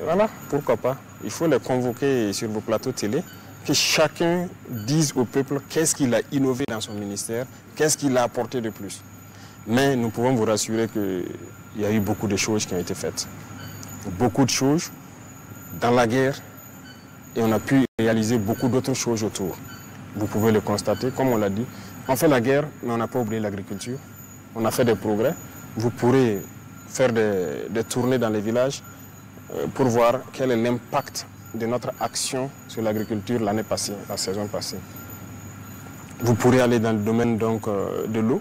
Voilà, pourquoi pas. Il faut les convoquer sur vos plateaux télé, que chacun dise au peuple qu'est-ce qu'il a innové dans son ministère, qu'est-ce qu'il a apporté de plus. Mais nous pouvons vous rassurer qu'il y a eu beaucoup de choses qui ont été faites. Beaucoup de choses dans la guerre et on a pu réaliser beaucoup d'autres choses autour. Vous pouvez le constater, comme on l'a dit. On fait la guerre, mais on n'a pas oublié l'agriculture. On a fait des progrès. Vous pourrez faire des tournées dans les villages pour voir quel est l'impact de notre action sur l'agriculture l'année passée, la saison passée. Vous pourrez aller dans le domaine donc, de l'eau.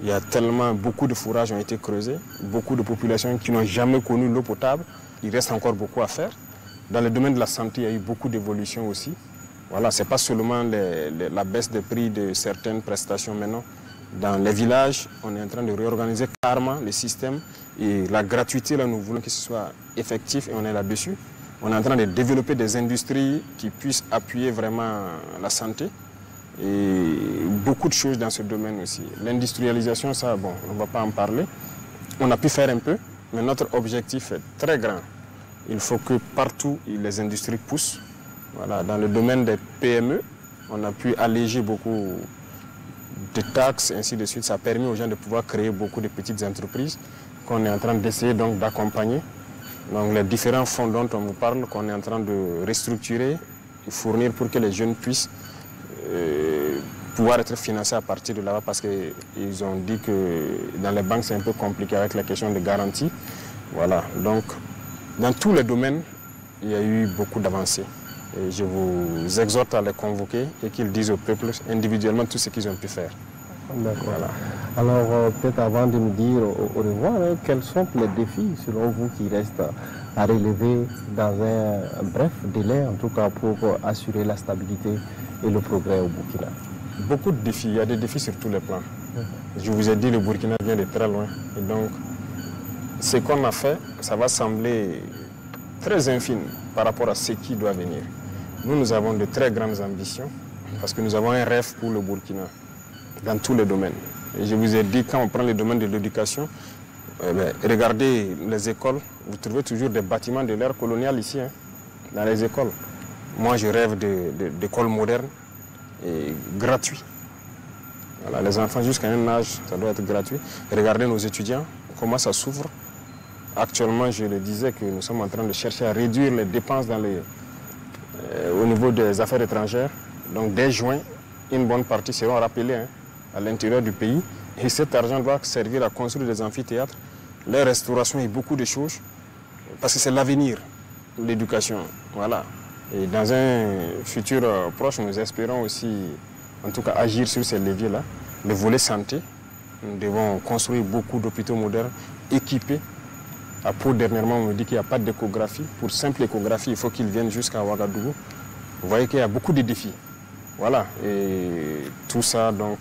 Il y a tellement, beaucoup de fourrages ont été creusés, beaucoup de populations qui n'ont jamais connu l'eau potable. Il reste encore beaucoup à faire. Dans le domaine de la santé, il y a eu beaucoup d'évolutions aussi. Voilà, ce n'est pas seulement la baisse des prix de certaines prestations maintenant. Dans les villages, on est en train de réorganiser carrément les systèmes et la gratuité, là, nous voulons que ce soit effectif et on est là-dessus. On est en train de développer des industries qui puissent appuyer vraiment la santé et beaucoup de choses dans ce domaine aussi. L'industrialisation, ça, bon, on ne va pas en parler. On a pu faire un peu, mais notre objectif est très grand. Il faut que partout les industries poussent. Voilà, dans le domaine des PME, on a pu alléger beaucoup de taxes, ainsi de suite. Ça a permis aux gens de pouvoir créer beaucoup de petites entreprises qu'on est en train d'essayer donc d'accompagner. Donc les différents fonds dont on vous parle, qu'on est en train de restructurer et fournir pour que les jeunes puissent pouvoir être financés à partir de là-bas parce qu'ils ont dit que dans les banques c'est un peu compliqué avec la question de garantie. Voilà, donc dans tous les domaines, il y a eu beaucoup d'avancées. Et je vous exhorte à les convoquer et qu'ils disent au peuple individuellement tout ce qu'ils ont pu faire. D'accord. Voilà. Alors, peut-être avant de nous dire au revoir, quels sont les défis, selon vous, qui restent à relever dans un bref délai, en tout cas pour assurer la stabilité et le progrès au Burkina? Beaucoup de défis. Il y a des défis sur tous les plans. Je vous ai dit, le Burkina vient de très loin. Et donc, ce qu'on a fait, ça va sembler très infime par rapport à ce qui doit venir. Nous avons de très grandes ambitions parce que nous avons un rêve pour le Burkina dans tous les domaines. Et je vous ai dit, quand on prend le domaine de l'éducation, regardez les écoles, vous trouvez toujours des bâtiments de l'ère coloniale ici, hein, dans les écoles. Moi, je rêve d'écoles modernes et gratuites. Voilà, les enfants jusqu'à un âge, ça doit être gratuit. Et regardez nos étudiants, comment ça s'ouvre. Actuellement, je le disais que nous sommes en train de chercher à réduire les dépenses au niveau des affaires étrangères. Donc dès juin, une bonne partie seront rappelées à l'intérieur du pays. Et cet argent doit servir à construire des amphithéâtres, les restaurations et beaucoup de choses. Parce que c'est l'avenir, l'éducation. Voilà. Et dans un futur proche, nous espérons aussi, en tout cas, agir sur ces leviers-là. Le volet santé, nous devons construire beaucoup d'hôpitaux modernes, équipés. À Pau, dernièrement, on me dit qu'il n'y a pas d'échographie. Pour simple échographie, il faut qu'ils viennent jusqu'à Ouagadougou. Vous voyez qu'il y a beaucoup de défis. Voilà. Et tout ça, donc,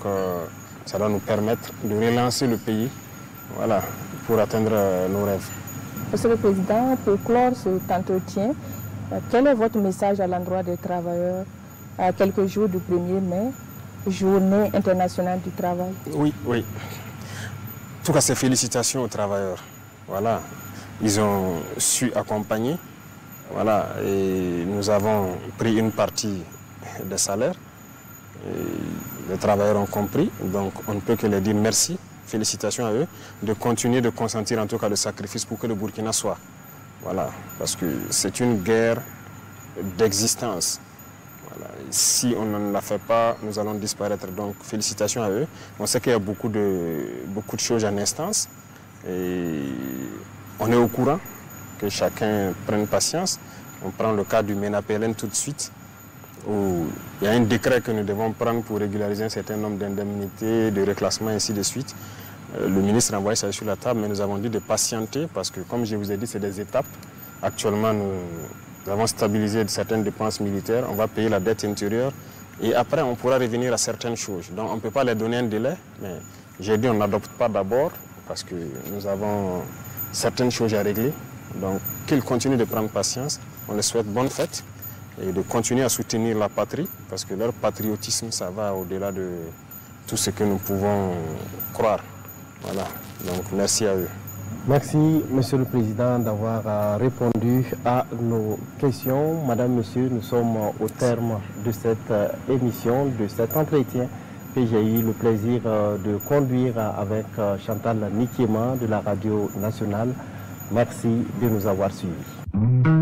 ça doit nous permettre de relancer le pays, voilà, pour atteindre nos rêves. Monsieur le Président, pour clore cet entretien, quel est votre message à l'endroit des travailleurs à quelques jours du 1er mai, journée internationale du travail? Oui. En tout cas, c'est félicitations aux travailleurs. Voilà. Ils ont su accompagner. Voilà. Et nous avons pris une partie des salaires. Et les travailleurs ont compris. Donc, on ne peut que leur dire merci. Félicitations à eux de continuer de consentir en tout cas le sacrifice pour que le Burkina soit. Voilà, parce que c'est une guerre d'existence. Voilà. Si on ne la fait pas, nous allons disparaître. Donc félicitations à eux. On sait qu'il y a beaucoup de choses en instance. Et on est au courant que chacun prenne patience. On prend le cas du MENA-PLN tout de suite, où il y a un décret que nous devons prendre pour régulariser un certain nombre d'indemnités, de reclassements, ainsi de suite. Le ministre a envoyé ça sur la table, mais nous avons dit de patienter parce que, comme je vous ai dit, c'est des étapes. Actuellement, nous avons stabilisé certaines dépenses militaires, on va payer la dette intérieure et après, on pourra revenir à certaines choses. Donc, on ne peut pas leur donner un délai, mais j'ai dit on n'adopte pas d'abord parce que nous avons certaines choses à régler. Donc, qu'ils continuent de prendre patience. On les souhaite bonne fête et de continuer à soutenir la patrie parce que leur patriotisme, ça va au-delà de tout ce que nous pouvons croire. Voilà, donc merci à eux. Merci, Monsieur le Président, d'avoir répondu à nos questions. Madame, Monsieur, nous sommes au terme de cette émission, de cet entretien que j'ai eu le plaisir de conduire avec Chantal Nikiema de la Radio Nationale. Merci de nous avoir suivis.